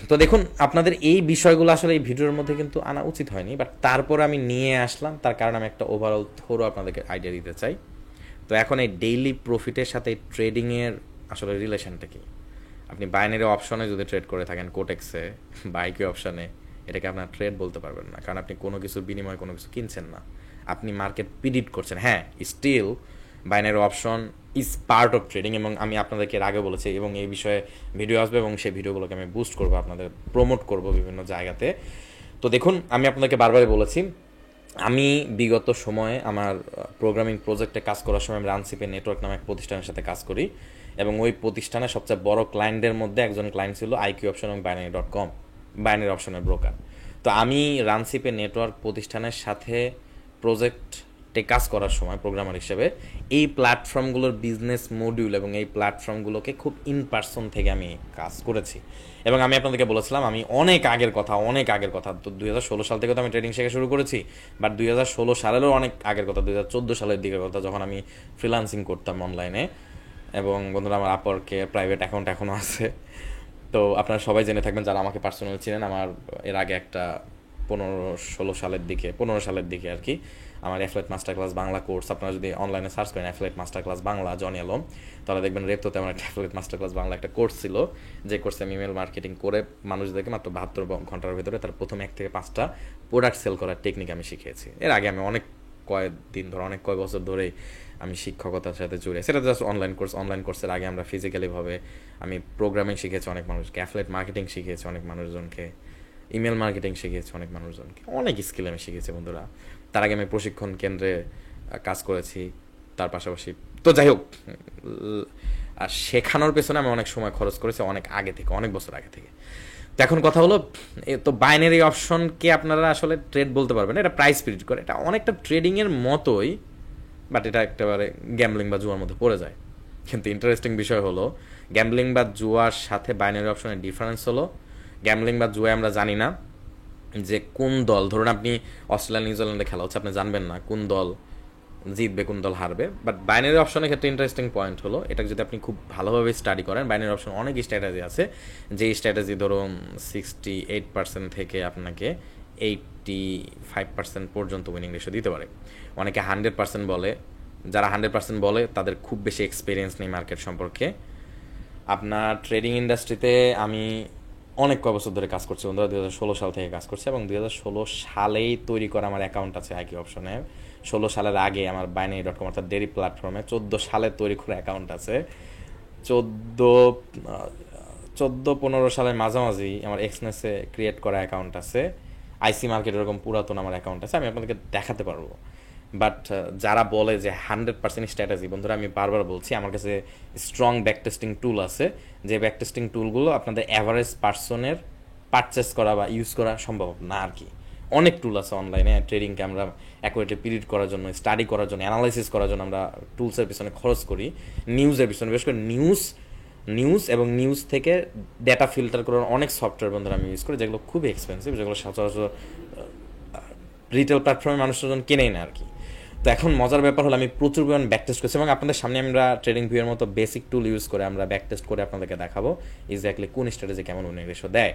তো দেখুন, আপনাদের এই বিষয়গুলো আসলে এই ভিডিওর মধ্যে কিন্তু আনা উচিত হয়নি, বাট তারপর আমি নিয়ে আসলাম, তার কারণ আমি একটা ওভারঅল থোরো আপনাদেরকে আইডিয়া দিতে চাই। তো এখন এই ডেইলি প্রফিটের সাথে ট্রেডিংয়ের আসলে রিলেশনটা কি? আপনি বাইনারি অপশনে যদি ট্রেড করে থাকেন, কোটেক্সে বা আইকিউ অপশনে, এটাকে আপনার ট্রেড বলতে পারবেন না, কারণ আপনি কোনো কিছুর বিনিময়ে কোনো কিছু কিনছেন না, আপনি মার্কেট প্রিডিক্ট করছেন। হ্যাঁ, still binary option is part of trading, এবং আমি আপনাদেরকে এর আগে বলেছি, এবং এই বিষয়ে ভিডিও আসবে এবং সেই ভিডিওগুলোকে আমি বুস্ট করবো, আপনাদের প্রমোট করব বিভিন্ন জায়গাতে। তো দেখুন, আমি আপনাদেরকে বারবারই বলেছি, আমি বিগত সময়ে আমার প্রোগ্রামিং প্রজেক্টে কাজ করার সময় আমি রানসিপে নেটওয়ার্ক নামে এক প্রতিষ্ঠানের সাথে কাজ করি, এবং ওই প্রতিষ্ঠানের সবচেয়ে বড় ক্লায়েন্টদের মধ্যে একজন ক্লায়েন্ট ছিল আইকিউ অপশন এবং বাইনারি.com, বাইনারি অপশনের ব্রোকার। তো আমি রানসিপে নেটওয়ার্ক প্রতিষ্ঠানের সাথে প্রজেক্টে কাজ করার সময় প্রোগ্রামার হিসেবে এই প্ল্যাটফর্মগুলোর বিজনেস মডিউল এবং এই প্ল্যাটফর্মগুলোকে খুব ইন পার্সন থেকে আমি কাজ করেছি। এবং আমি আপনাদেরকে বলেছিলাম, আমি অনেক আগের কথা, তো 2016 সাল থেকে তো আমি ট্রেডিং শেখা শুরু করেছি, বাট 2016 সালেরও অনেক আগের কথা, 2014 সালের দিকের কথা, যখন আমি ফ্রিল্যান্সিং করতাম অনলাইনে। এবং বন্ধুরা, আমার আপওয়ার্কে প্রাইভেট অ্যাকাউন্ট এখনও আছে। তো আপনারা সবাই জেনে থাকবেন যারা আমাকে পার্সোনালি চিনেন, আমার এর আগে একটা 15 সালের দিকে আর কি, আমার affiliate master class Bangla course, আপনারা যদি অনলাইনে সার্চ করেন affiliate master class Bangla Johnny Alam, তাহলে দেখবেন রেপ্তোতে আমার একটা অ্যাফিলিয়েট মাস্টার ক্লাস বাংলা একটা কোর্স ছিল, যে কোর্সে আমি ইমেল মার্কেটিং করে মানুষদেরকে মাত্র 72 ঘন্টার ভিতরে তার প্রথম 1 থেকে 5টা প্রোডাক্ট সেল করার টেকনিক আমি শিখিয়েছি। এর আগে আমি অনেক কয়েক বছর ধরেই আমি শিক্ষকতার সাথে জড়িয়ে, সেটা জাস্ট অনলাইন কোর্সের আগে আমরা ফিজিক্যালিভাবে আমি প্রোগ্রামিং শিখেছি অনেক মানুষকে, অ্যাফিলিয়েট মার্কেটিং শিখিয়েছি অনেক মানুষজনকে, ইমেল মার্কেটিং শিখিয়েছি অনেক মানুষজনকে, অনেক স্কিল আমি শিখেছি বন্ধুরা। তার আগে আমি প্রশিক্ষণ কেন্দ্রে কাজ করেছি তার পাশাপাশি। তো যাই হোক, আর শেখানোর পেছনে আমি অনেক সময় খরচ করেছি, অনেক বছর আগে থেকে। তো এখন কথা হলো, তো বাইনারি অপশনকে আপনারা আসলে ট্রেড বলতে পারবেন, এটা প্রাইস প্রিডিক্ট করে, এটা অনেকটা ট্রেডিংয়ের মতোই, বাট এটা একেবারে গ্যাম্বলিং বা জুয়ার মধ্যে পড়ে যায়। কিন্তু ইন্টারেস্টিং বিষয় হলো, গ্যাম্বলিং বা জুয়ার সাথে বাইনারি অপশনের ডিফারেন্স হলো, গ্যাম্বলিং বা জুয়ায় আমরা জানি না যে কোন দল, ধরুন আপনি অস্ট্রেলিয়া নিউজিল্যান্ডে খেলা হচ্ছে, আপনি জানবেন না কোন দল জিতবে কোন দল হারবে। বাট বাইনারি অপশনের ক্ষেত্রে ইন্টারেস্টিং পয়েন্ট হলো, এটা যদি আপনি খুব ভালোভাবে স্টাডি করেন, বাইনারি অপশন অনেক স্ট্র্যাটেজি আছে, যে স্ট্র্যাটেজি ধরুন 68% থেকে আপনাকে 85% পর্যন্ত উইনিং রেশিও দিতে পারে। অনেকে 100% বলে, যারা 100% বলে তাদের খুব বেশি এক্সপিরিয়েন্স নেই মার্কেট সম্পর্কে। আপনার ট্রেডিং ইন্ডাস্ট্রিতে আমি অনেক কয় বছর ধরে কাজ করছি বন্ধুরা, 2016 সাল থেকে কাজ করছি, এবং 2016 সালেই তৈরি করা আমার অ্যাকাউন্ট আছে আইকিউ অপশনে। 16 সালের আগে আমার বাইনারি.com অর্থাৎ ডেরি প্ল্যাটফর্মে 14 সালে তৈরি করা অ্যাকাউন্ট আছে। 14-15 সালের মাঝামাঝি আমার এক্সনেসে ক্রিয়েট করা অ্যাকাউন্ট আছে। আইসি মার্কেট এরকম পুরাতন আমার অ্যাকাউন্ট আছে, আমি আপনাদেরকে দেখাতে পারবো বাট যারা বলে যে 100% স্ট্র্যাটেজি, বন্ধুরা আমি বারবার বলছি আমার কাছে স্ট্রং ব্যাক টেস্টিং টুল আছে, যে ব্যাক টেস্টিং টুলগুলো আপনাদের অ্যাভারেজ পার্সনের পারচেস করা বা ইউজ করা সম্ভব না আর কি। অনেক টুল আছে অনলাইনে ট্রেডিংকে আমরা অ্যাকুরেটলি পিরিয়ড করার জন্য, স্টাডি করার জন্য, অ্যানালাইসিস করার জন্য আমরা টুলসের পিছনে খরচ করি, নিউজের পিছনে, বিশেষ করে নিউজ এবং নিউজ থেকে ডেটা ফিল্টার করার অনেক সফটওয়্যার বন্ধুরা আমি ইউজ করি, যেগুলো খুবই এক্সপেন্সিভ, যেগুলো সচরাচর রিটেল প্ল্যাটফর্মে মানুষজন কেনেই না আর কি। তো এখন মজার ব্যাপার হলো আমি প্রচুর পরিমাণ ব্যাক টেস্ট করছি এবং আপনাদের সামনে আমরা ট্রেডিং ভিউয়ের মতো বেসিক টুল ইউজ করে আমরা ব্যাক টেস্ট করে আপনাদেরকে দেখাবো এক্স্যাক্টলি কোন স্ট্র্যাটেজি কেমন উইনিং রেশিও দেয়।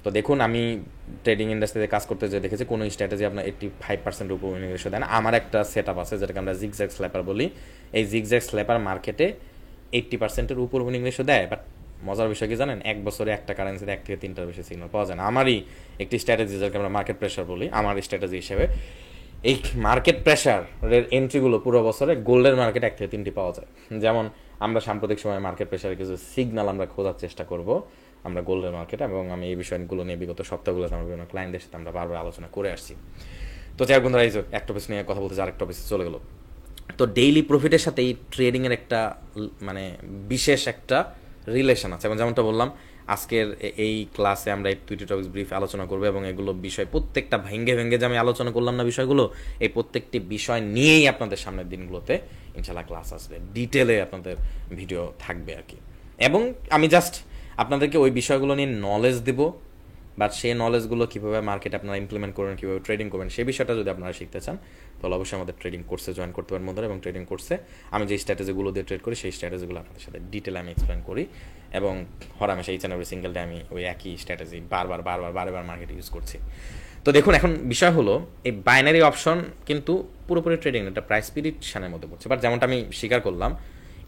তো দেখুন, আমি ট্রেডিং ইন্ডাস্ট্রিতে কাজ করতে যে দেখেছি কোনো স্ট্র্যাটেজি আপনার 85% উপর উইনিং রেশিও দেয় না। আমার একটা সেট আপ আছে যেটাকে আমরা জিগজ্যাগ স্ল্যাপার বলি। এই জিগজ্যাগ স্ল্যাপার মার্কেটে 80%-এর উপর উইনিং রেশিও দেয়। বাট মজার বিষয় কি জানেন, এক বছরে একটা কারেন্সিতে 1 থেকে 3টার বেশি সিগন্যাল পাওয়া যায় না। আমারই একটি স্ট্র্যাটেজি যেটাকে আমরা মার্কেট প্রেশার বলি, আমার স্ট্র্যাটেজি হিসেবে এই মার্কেট প্রেশারের এন্ট্রিগুলো পুরো বছরে গোল্ডের মার্কেট 1 থেকে 3টি পাওয়া যায়। যেমন আমরা সাম্প্রতিক সময়ে মার্কেট প্রেশারের কিছু সিগন্যাল আমরা খোঁজার চেষ্টা করব আমরা গোল্ডের মার্কেটে, এবং আমি এই বিষয়গুলো নিয়ে বিগত সপ্তাহগুলোতে আমার বিভিন্ন ক্লায়েন্টদের সাথে আমরা বারবার আলোচনা করে আসছি। তো যাই হোক বন্ধুরা, এই যে এক টপিক নিয়ে কথা বলতে আরেক টপিক চলে গেল। তো ডেইলি প্রফিটের সাথে এই ট্রেডিংয়ের একটা মানে বিশেষ একটা রিলেশন আছে, এবং যেমনটা বললাম আজকের এই ক্লাসে আমরা এই 2টি টপিক ব্রিফ আলোচনা করবো, এবং এগুলো বিষয় প্রত্যেকটা ভেঙে যে আমি আলোচনা করলাম না বিষয়গুলো, এই প্রত্যেকটি বিষয় নিয়েই আপনাদের সামনের দিনগুলোতে ইনশাল্লাহ ক্লাস আসবে, ডিটেলে আপনাদের ভিডিও থাকবে আর কি। এবং আমি জাস্ট আপনাদেরকে ওই বিষয়গুলো নিয়ে নলেজ দেবো, বাট সেই নলেজগুলো কীভাবে মার্কেটে আপনারা ইমপ্লিমেন্ট করবেন, কীভাবে ট্রেডিং করবেন, সেই বিষয়টা যদি আপনারা শিখতে চান তাহলে অবশ্যই আমাদের ট্রেডিং কোর্সে জয়েন করতে পারেন বন্ধুরা। এবং ট্রেডিং কোর্সে আমি যে স্ট্র্যাটেজিগুলো দিয়ে ট্রেড করি সেই স্ট্র্যাটেজিগুলো আপনাদের সাথে ডিটেলে আমি এক্সপ্লেন করি, এবং হরহামেশা each and every single day আমি ওই একই স্ট্র্যাটেজি বারবার মার্কেটে ইউজ করছি। তো দেখুন, এখন বিষয় হলো এই বাইনারি অপশন কিন্তু পুরোপুরি ট্রেডিং এটা প্রাইস প্রিডিকশনের মধ্যে পড়ছে, বাট যেমনটা আমি স্বীকার করলাম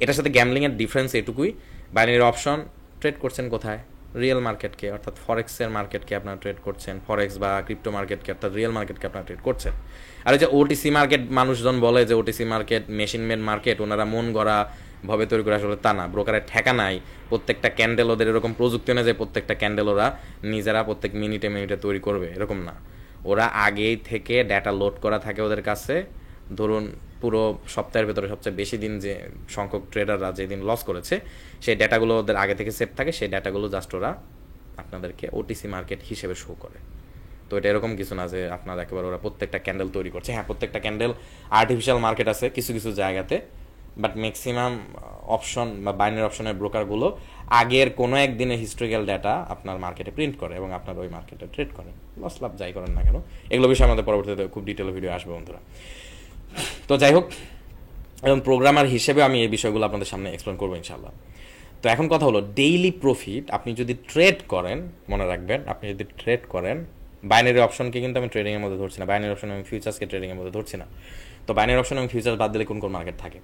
এটার সাথে গ্যামলিংয়ের ডিফারেন্স এটুকুই, বাইনারি অপশন ট্রেড করছেন কোথায়, রিয়েল মার্কেটকে অর্থাৎ ফরেক্সের মার্কেটকে আপনারা ট্রেড করছেন, ফরেক্স বা ক্রিপ্টো মার্কেটকে অর্থাৎ রিয়েল মার্কেটকে আপনারা ট্রেড করছেন। আর এই যে ওটিসি মার্কেট, মানুষজন বলে যে OTC market machine made market, ওনারা মন গড়া ভাবে তৈরি করে, আসলে তা না, ব্রোকারের ঠেকা নাই। প্রত্যেকটা ক্যান্ডেল ওদের এরকম প্রযুক্তি না যে প্রত্যেকটা ক্যান্ডেল ওরা নিজেরা প্রত্যেক মিনিটে তৈরি করবে, এরকম না। ওরা আগেই থেকে ডেটা লোড করা থাকে ওদের কাছে। ধরুন পুরো সপ্তাহের ভেতরে সবচেয়ে বেশি দিন যে সংখ্যক ট্রেডাররা যেদিন লস করেছে সেই ডেটাগুলো ওদের আগে থেকে সেভ থাকে, সেই ডেটাগুলো জাস্ট ওরা আপনাদেরকে ওটিসি মার্কেট হিসেবে শো করে। তো এটা এরকম কিছু না যে আপনার একেবারে ওরা প্রত্যেকটা ক্যান্ডেল তৈরি করছে। হ্যাঁ, প্রত্যেকটা ক্যান্ডেল আর্টিফিশিয়াল মার্কেট আছে কিছু জায়গাতে, বাট ম্যাক্সিমাম অপশন বা বাইনারি অপশনের ব্রোকারগুলো আগের কোনো একদিনের হিস্টোরিক্যাল ডেটা আপনার মার্কেটে প্রিন্ট করে এবং আপনার ওই মার্কেটে ট্রেড করে, লস লাভ যাই করেন না কেন। এগুলো বিষয়ে আমাদের পরবর্তীতে খুব ডিটেল ভিডিও আসবে বন্ধুরা। তো যাই হোক, এবং প্রোগ্রামার হিসেবে আমি এই বিষয়গুলো আপনাদের সামনে এক্সপ্লেন করবো ইনশাল্লাহ। তো এখন কথা হলো ডেইলি প্রফিট আপনি যদি ট্রেড করেন, মনে রাখবেন আপনি যদি ট্রেড করেন, বাইনারি অপশনকে কিন্তু আমি ট্রেডিংয়ের মধ্যে ধরছি না, বাইনারি অপশন এবং ফিউচার্সকে ট্রেডিংয়ের মধ্যে ধরছি না। তো বাইনারি অপশন এবং ফিউচার্স বাদ দিলে কোন মার্কেট থাকে?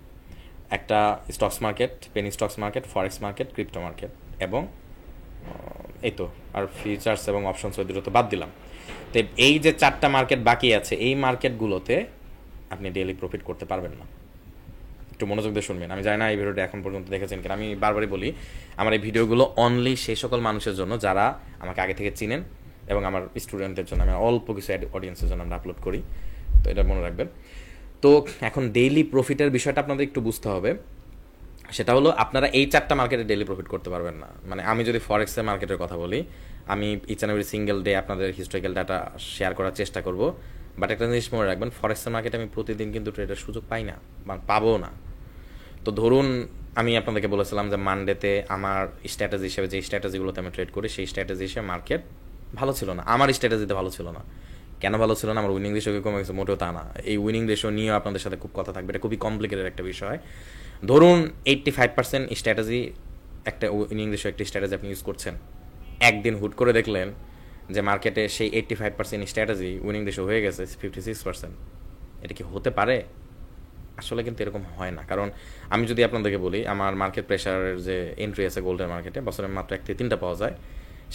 একটা stocks market, Penney stocks market, ফরেক্স মার্কেট, ক্রিপ্টো মার্কেট, এবং এই তো আর ফিউচার্স এবং অপশনস ওই দুটো তো বাদ দিলাম। তো এই যে 4টা মার্কেট বাকি আছে, এই মার্কেটগুলোতে আপনি ডেইলি প্রফিট করতে পারবেন না। একটু মনোযোগ দিয়ে শুনবেন। আমি জানি না এই ভিডিওটা এখন পর্যন্ত দেখেছেন কিনা, আমি বারবারই বলি আমার এই ভিডিওগুলো অনলি সেই সকল মানুষের জন্য যারা আমাকে আগে থেকে চিনেন, এবং আমার স্টুডেন্টদের জন্য, আমি অল্প কিছু অডিয়েন্সের জন্য আমরা আপলোড করি, তো এটা মনে রাখবেন। তো এখন ডেইলি প্রফিটের বিষয়টা আপনাদের একটু বুঝতে হবে। সেটা হলো আপনারা এই 4টা মার্কেটে ডেইলি প্রফিট করতে পারবেন না। মানে আমি যদি ফরেক্সের মার্কেটের কথা বলি, আমি each and every single day আপনাদের হিস্টোরিক্যাল ডাটা শেয়ার করার চেষ্টা করব, বাট একটা জিনিস মনে রাখবেন, ফরেক্সের মার্কেটে আমি প্রতিদিন কিন্তু ট্রেডের সুযোগ পাই না বা পাবো না। তো ধরুন আমি আপনাদেরকে বলেছিলাম যে মানডেতে আমার স্ট্র্যাটেজি হিসেবে যে স্ট্র্যাটেজিগুলোতে আমি ট্রেড করি সেই স্ট্র্যাটেজি হিসেবে মার্কেট ভালো ছিল না, আমার স্ট্র্যাটেজিতে ভালো ছিল না। কেন ভালো ছিল না? আমার উইনিং রেশিও কমে গেছে? মোটেও তা না। এই উইনিং রেশিও নিয়েও আপনাদের সাথে খুব কথা থাকবে, এটা খুবই কমপ্লিকেটেড একটা বিষয়। ধরুন 85% স্ট্র্যাটেজি, একটা উইনিং রেশিও একটি স্ট্র্যাটেজি আপনি ইউজ করছেন, একদিন হুট করে দেখলেন যে মার্কেটে সেই 85% স্ট্র্যাটেজি উইনিং রেশিও হয়ে গেছে 56%। এটা কি হতে পারে? আসলে কিন্তু এরকম হয় না। কারণ আমি যদি আপনাদেরকে বলি আমার মার্কেট প্রেশারের যে এন্ট্রি আছে গোল্ডের মার্কেটে, বছরে মাত্র 1 থেকে 3টা পাওয়া যায়।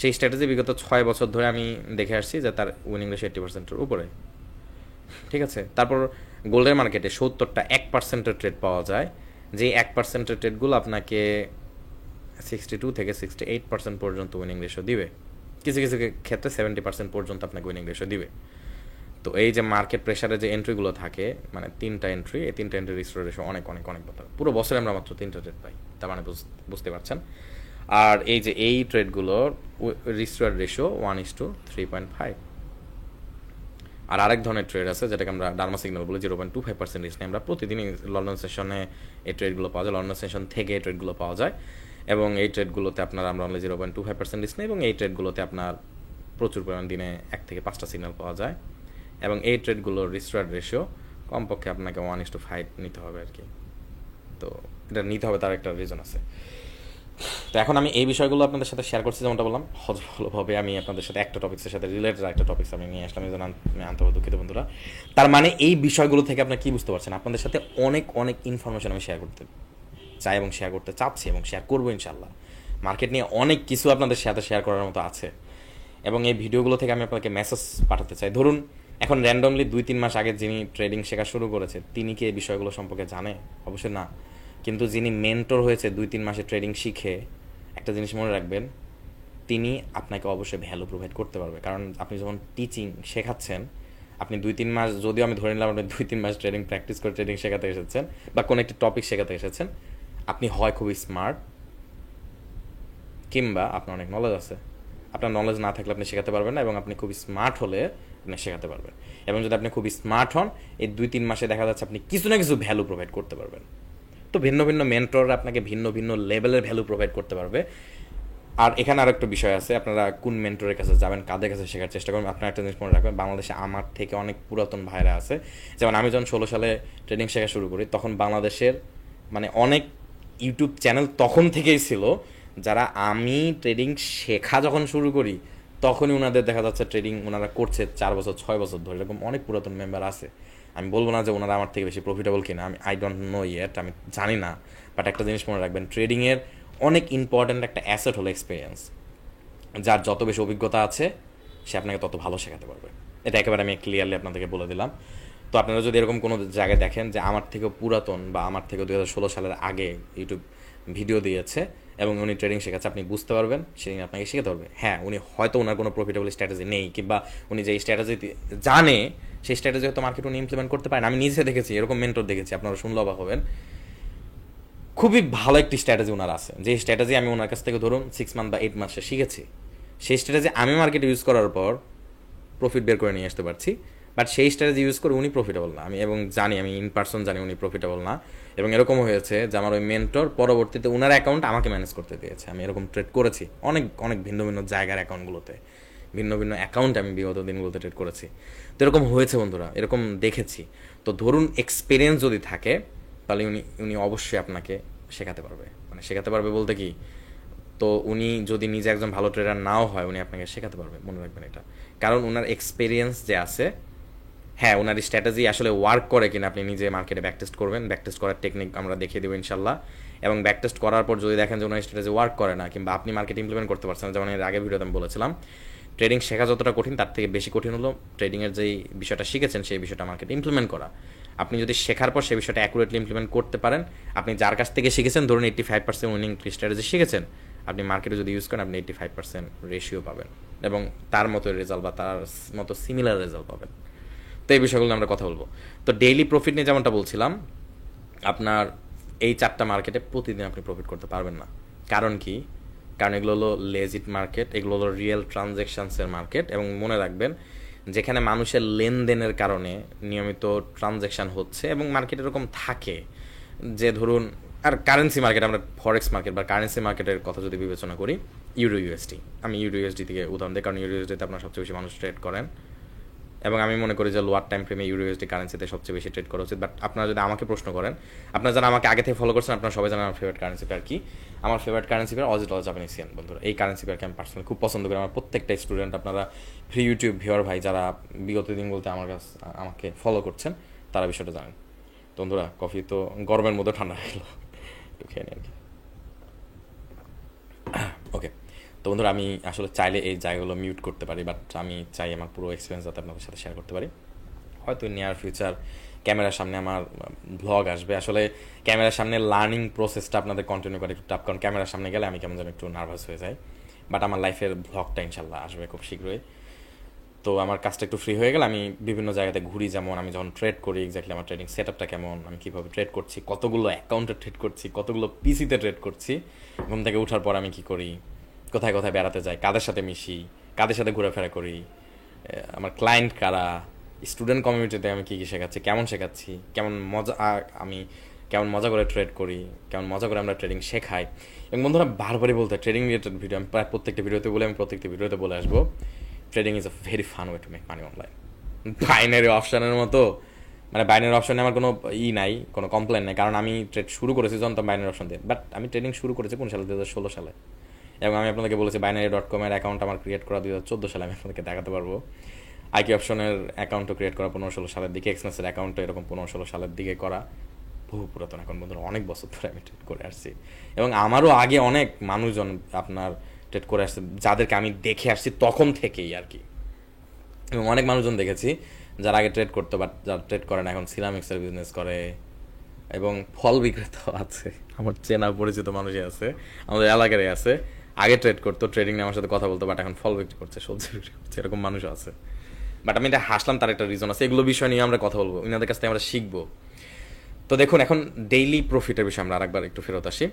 সেই স্ট্র্যাটেজি বিগত 6 বছর ধরে আমি দেখে আসছি যে তার উইনিং রেশিও 80%-এর উপরে, ঠিক আছে। তারপর গোল্ডের মার্কেটে 70টা 1%-এর ট্রেড পাওয়া যায়, যে 1%-এর ট্রেডগুলো আপনাকে 62 থেকে 68% পর্যন্ত উইনিং রেশিও দিবে, কিছু ক্ষেত্রে 70% পর্যন্ত আপনাকে উইনিং রেশিও দিবে। তো এই যে মার্কেট প্রেসারে যে এন্ট্রিগুলো থাকে, মানে 3টা এন্ট্রি, এই 3টা এন্ট্রি রিস্ক রেশিও অনেক অনেক অনেক বড়। পুরো বছরে আমরা মাত্র 3টা ট্রেড পাই, তার মানে বুঝতে পারছেন। আর এই যে এই ট্রেডগুলোর রিস্ক রেশিও 1:3.5। আর আরেক ধরনের ট্রেড আছে যেটাকে আমরা ডার্মা সিগন্যাল বলি, 0.25% রিস্ক নিয়ে আমরা প্রতিদিনই লন্ডন সেশনে এই ট্রেডগুলো পাওয়া যায়, লন্ডন সেশন থেকে এই ট্রেডগুলো পাওয়া যায়। এবং এই ট্রেডগুলোতে আপনার আমরা অনলি 0.25% রিস্ক নিই, এবং এই ট্রেডগুলোতে আপনার প্রচুর পরিমাণ দিনে 1 থেকে 5টা সিগন্যাল পাওয়া যায়। এবং এই ট্রেডগুলোর রিস্ক রেশিও কমপক্ষে আপনাকে 1:5 নিতে হবে আর কি। তো এটা নিতে হবে, তার একটা রিজন আছে। তো এখন আমি এই বিষয়গুলো আপনাদের সাথে শেয়ার করছি, যেমনটা বললাম ভালোভাবে আমি আপনাদের সাথে একটা টপিক্সের সাথে রিলেটেড একটা টপিক্স আমি নিয়ে আসলাম, এই জন্য আমি আন্তরিক দুঃখিত বন্ধুরা। তার মানে এই বিষয়গুলো থেকে আপনারা কী বুঝতে পারছেন, আপনাদের সাথে অনেক অনেক ইনফরমেশন আমি শেয়ার করতে চাই এবং শেয়ার করতে চাচ্ছি এবং শেয়ার করবো ইনশাল্লাহ। মার্কেট নিয়ে অনেক কিছু আপনাদের সাথে শেয়ার করার মতো আছে, এবং এই ভিডিওগুলো থেকে আমি আপনাকে মেসেজ পাঠাতে চাই। ধরুন এখন র্যান্ডমলি 2-3 মাস আগে যিনি ট্রেডিং শেখা শুরু করেছে, তিনি কি এই বিষয়গুলো সম্পর্কে জানে? অবশ্যই না। কিন্তু যিনি মেন্টর হয়েছে 2-3 মাসে ট্রেডিং শিখে, একটা জিনিস মনে রাখবেন, তিনি আপনাকে অবশ্যই ভ্যালু প্রোভাইড করতে পারবে। কারণ আপনি যখন টিচিং শেখাচ্ছেন, আপনি 2-3 মাস, যদিও আমি ধরে নিলাম আপনি 2-3 মাস ট্রেডিং প্র্যাকটিস করে ট্রেডিং শেখাতে এসেছেন বা কোনো একটি টপিক শেখাতে এসেছেন, আপনি হয় খুবই স্মার্ট, কিংবা আপনার অনেক নলেজ আছে। আপনার নলেজ না থাকলে আপনি শেখাতে পারবেন না, এবং আপনি খুবই স্মার্ট হলে আপনি শেখাতে পারবেন। এবং যদি আপনি খুবই স্মার্ট হন, এই 2-3 মাসে দেখা যাচ্ছে আপনি কিছু না কিছু ভ্যালু প্রোভাইড করতে পারবেন। তো ভিন্ন ভিন্ন মেন্টররা আপনাকে ভিন্ন ভিন্ন লেভেলের ভ্যালু প্রোভাইড করতে পারবে। আর এখানে আর একটা বিষয় আছে, আপনারা কোন মেন্টরের কাছে যাবেন, কাদের কাছে শেখার চেষ্টা করবেন। আপনারা একটা জিনিস মনে রাখবেন, বাংলাদেশে আমার থেকে অনেক পুরাতন ভাইরা আছে। যেমন আমি যখন 16 সালে ট্রেডিং শেখা শুরু করি, তখন বাংলাদেশের মানে অনেক ইউটিউব চ্যানেল তখন থেকেই ছিল, যারা আমি ট্রেডিং শেখা যখন শুরু করি তখনই ওনাদের দেখা যাচ্ছে ট্রেডিং ওনারা করছে 4 বছর 6 বছর ধরে। এরকম অনেক পুরাতন মেম্বার আছে। আমি বলবো না যে ওনারা আমার থেকে বেশি প্রফিটেবল কিনা, আমি আই ডোন্ট নো ইয়েট, আমি জানি না। বাট একটা জিনিস মনে রাখবেন, ট্রেডিংয়ের অনেক ইম্পর্ট্যান্ট একটা অ্যাসেট হলো এক্সপিরিয়েন্স। যার যত বেশি অভিজ্ঞতা আছে, সে আপনাকে তত ভালো শেখাতে পারবে। এটা একেবারে আমি ক্লিয়ারলি আপনাদেরকে বলে দিলাম। তো আপনারা যদি এরকম কোনো জায়গায় দেখেন যে আমার থেকেও পুরাতন বা আমার থেকে 2016 সালের আগে ইউটিউব ভিডিও দিয়েছে এবং উনি ট্রেডিং শেখাচ্ছে, আপনি বুঝতে পারবেন সেদিন আপনাকে শেখাতে পারবে। হ্যাঁ, উনি হয়তো ওনার কোনো প্রফিটেবল স্ট্র্যাটেজি নেই, কিংবা উনি যে স্ট্র্যাটেজি জানে সেই স্ট্র্যাটেজি হয়তো মার্কেট উনি ইমপ্লিমেন্ট করতে পারেন। আমি নিজে দেখেছি, এরকম মেন্টর দেখেছি, আপনারা শুনলে অবাক হবেন। খুবই ভালো একটি স্ট্র্যাটেজি ওনার আছে, যে স্ট্র্যাটেজি আমি ওনার কাছ থেকে ধরুন 6 মান্থ বা 8 মাসে শিখেছি। সেই স্ট্র্যাটেজি আমি মার্কেটে ইউজ করার পর প্রফিট বের করে নিয়ে আসতে পারছি। বাট সেই স্ট্র্যাটেজি ইউজ করে উনি প্রফিটেবল না, আমি এবং জানি, আমি ইন পার্সন জানি উনি প্রফিটেবল না। এবং এরকমও হয়েছে যে আমার ওই মেন্টর পরবর্তীতে ওনার অ্যাকাউন্ট আমাকে ম্যানেজ করতে দিয়েছে। আমি এরকম ট্রেড করেছি অনেক অনেক ভিন্ন ভিন্ন জায়গার অ্যাকাউন্টগুলোতে, ভিন্ন ভিন্ন অ্যাকাউন্টে আমি বিগত দিনগুলোতে ট্রেড করেছি। তো এরকম হয়েছে বন্ধুরা, এরকম দেখেছি। তো ধরুন এক্সপিরিয়েন্স যদি থাকে, তাহলে উনি উনি অবশ্যই আপনাকে শেখাতে পারবে। মানে শেখাতে পারবে বলতে কি, তো উনি যদি নিজে একজন ভালো ট্রেডার নাও হয়, উনি আপনাকে শেখাতে পারবে, মনে রাখবেন এটা। কারণ ওনার এক্সপিরিয়েন্স যে আছে, হ্যাঁ ওনার স্ট্র্যাটেজি আসলে ওয়ার্ক করে কিনা আপনি নিজে মার্কেটে ব্যাকটেস্ট করবেন, ব্যাকটেস্ট করার টেকনিক আমরা দেখিয়ে দেবো ইনশাল্লাহ। এবং ব্যাকটেস্ট করার পর যদি দেখেন যে ওনার স্ট্র্যাটেজি ওয়ার্ক করে না, কিংবা আপনি মার্কেট ইমপ্লিমেন্ট করতে পারছেন না, যেমন এর আগে ভিডিওতে আমি বলেছিলাম, ট্রেডিং শেখা যতটা কঠিন তার থেকে বেশি কঠিন হলো ট্রেডিংয়ের যেই বিষয়টা শিখেছেন সেই বিষয়টা মার্কেট ইমপ্লিমেন্ট করা। আপনি যদি শেখার পর সেই বিষয়টা অ্যাকুরেটলি ইমপ্লিমেন্ট করতে পারেন, আপনি যার কাছ থেকে শিখেছেন, ধরুন 85% উইনিং স্ট্র্যাটেজি শিখেছেন, আপনি মার্কেটে যদি ইউজ করেন আপনি 85% রেশিও পাবেন, এবং তার মতো রেজাল্ট বা তার মতো সিমিলার রেজাল্ট পাবেন। তো এই বিষয়গুলো আমরা কথা বলবো। তো ডেইলি প্রফিট নিয়ে যেমনটা বলছিলাম, আপনার এই 4টা মার্কেটে প্রতিদিন আপনি প্রফিট করতে পারবেন না। কারণ কি? কারণ এগুলো হলো লেজিট মার্কেট, এগুলো হলো রিয়েল ট্রানজ্যাকশানসের মার্কেট। এবং মনে রাখবেন, যেখানে মানুষের লেনদেনের কারণে নিয়মিত ট্রানজ্যাকশান হচ্ছে, এবং মার্কেট এরকম থাকে যে ধরুন, আর কারেন্সি মার্কেট, আমরা ফরেক্স মার্কেট বা কারেন্সি মার্কেটের কথা যদি বিবেচনা করি, ইউরো ইউএসডি, আমি ইউরো ইউএসডি থেকে উদাহরণ দিই, কারণ ইউরো ইউএসডিতে আপনার সবচেয়ে বেশি মানুষ ট্রেড করেন, এবং আমি মনে করি যে লোয়ার টাইম ফ্রেমে ইউরো ইউএসডি কারেন্সিতে সবচেয়ে বেশি ট্রেড করা উচিত। বাট আপনারা যদি আমাকে প্রশ্ন করেন, আপনারা যারা আমাকে আগে থেকে ফলো করছেন, আপনারা সবাই জানেন আমার ফেভারিট কারেন্সি পেয়ার কি। আমার favourite currency pair Aussie dollar Japanese yen. বন্ধুরা, এই কারেন্সি পেয়ারকে আমি পার্সোনালি খুব পছন্দ করি। আমার প্রত্যেকটা স্টুডেন্ট, আপনারা ফ্রি ইউটিউব ভিউয়ার ভাই যারা বিগত দিন বলতে আমাকে ফলো করছেন, তারা বিষয়টা জানেন। তো বন্ধুরা, কফি তো গরমের মধ্যে ঠান্ডা হয়ে গেল, একটু খেয়ে নিই আর কি। ওকে, তো বন্ধুরা, আমি আসলে চাইলে এই জায়গাগুলো মিউট করতে পারি, বাট আমি চাই আমার পুরো এক্সপিরিয়েন্স যাতে আপনাদের সাথে শেয়ার করতে পারি। হয়তো নিয়ার ফিউচার ক্যামেরার সামনে আমার ভ্লগ আসবে। আসলে ক্যামেরার সামনে লার্নিং প্রসেসটা আপনাদের কন্টিনিউ করে একটু টাফ, কারণ ক্যামেরার সামনে গেলে আমি কেমন যেন একটু নার্ভাস হয়ে যাই। বাট আমার লাইফের ভ্লগটা ইনশাল্লাহ আসবে খুব শীঘ্রই। তো আমার কাজটা একটু ফ্রি হয়ে গেলে আমি বিভিন্ন জায়গাতে ঘুরি, যেমন আমি যখন ট্রেড করি এক্স্যাক্টলি আমার ট্রেডিং সেট আপটা কেমন, আমি কীভাবে ট্রেড করছি, কতগুলো অ্যাকাউন্টে ট্রেড করছি, কতগুলো পিসিতে ট্রেড করছি, ঘুম থেকে ওঠার পর আমি কী করি, কোথায় কোথায় বেড়াতে যাই, কাদের সাথে মিশি, কাদের সাথে ঘোরাফেরা করি, আমার ক্লায়েন্ট কারা, স্টুডেন্ট কমিউনিটিতে আমি কী কী শেখাচ্ছি, কেমন শেখাচ্ছি, কেমন মজা আমি কেমন মজা করে ট্রেড করি, কেমন মজা করে আমরা ট্রেডিং শেখাই। এবং বন্ধুরা বারবারই বলতে ট্রেডিং রিলেটেড ভিডিও আমি প্রায় প্রত্যেকটা ভিডিওতে বলে, আমি প্রত্যেকটা ভিডিওতে বলে আসবো, trading is a very fun way to make money online. Binary অপশানের মতো, মানে বাইনারি অপশানে আমার কোনো নাই, কোনো কমপ্লেন নেই, কারণ আমি ট্রেড শুরু করেছি যখন বাইনারি অপশন দিয়ে। বাট আমি ট্রেডিং শুরু করেছি কোন সালে, 2016 সালে। এবং আমি আপনাদেরকে বলেছি binary.com-এর অ্যাকাউন্ট আমার ক্রিয়েট করা 2014 সালে, আমি আপনাদেরকে দেখাতে পারবো। আইকি অপশনের অ্যাকাউন্টও ক্রিয়েট করা 15-16 সালের দিকে, এক্সনেসের অ্যাকাউন্টও এরকম 15-16 সালের দিকে করা, বহু পুরাতন অ্যাকাউন্ট বন্ধুরা, অনেক বছর ধরে আমি ট্রেড করে আসছি। এবং আমারও আগে অনেক মানুষজন আপনার ট্রেড করে আসছে, যাদেরকে আমি দেখে আসছি তখন থেকেই আর কি। এবং অনেক মানুষজন দেখেছি যারা আগে ট্রেড করতো, বাট যারা ট্রেড করে না এখন সিরামিক্সের বিজনেস করে, এবং ফল বিক্রেতাও আছে, আমার চেনা পরিচিত মানুষই আছে, আমাদের এলাকারই আছে। আগে ট্রেড করতো, ট্রেডিং নিয়ে আমার সাথে কথা বলতো, বাট এখন ফল বিক্রি করছে, সবজি বিক্রি করছে, এরকম মানুষও আছে। বাট আমি এটা হাসলাম, তার একটা রিজন আছে, এগুলো বিষয় নিয়ে আমরা কথা বলবো, ইনাদের কাছ থেকে আমরা শিখবো। তো দেখুন, এখন ডেইলি প্রফিটের বিষয়ে আমরা আরেকবার একটু ফেরত আসি।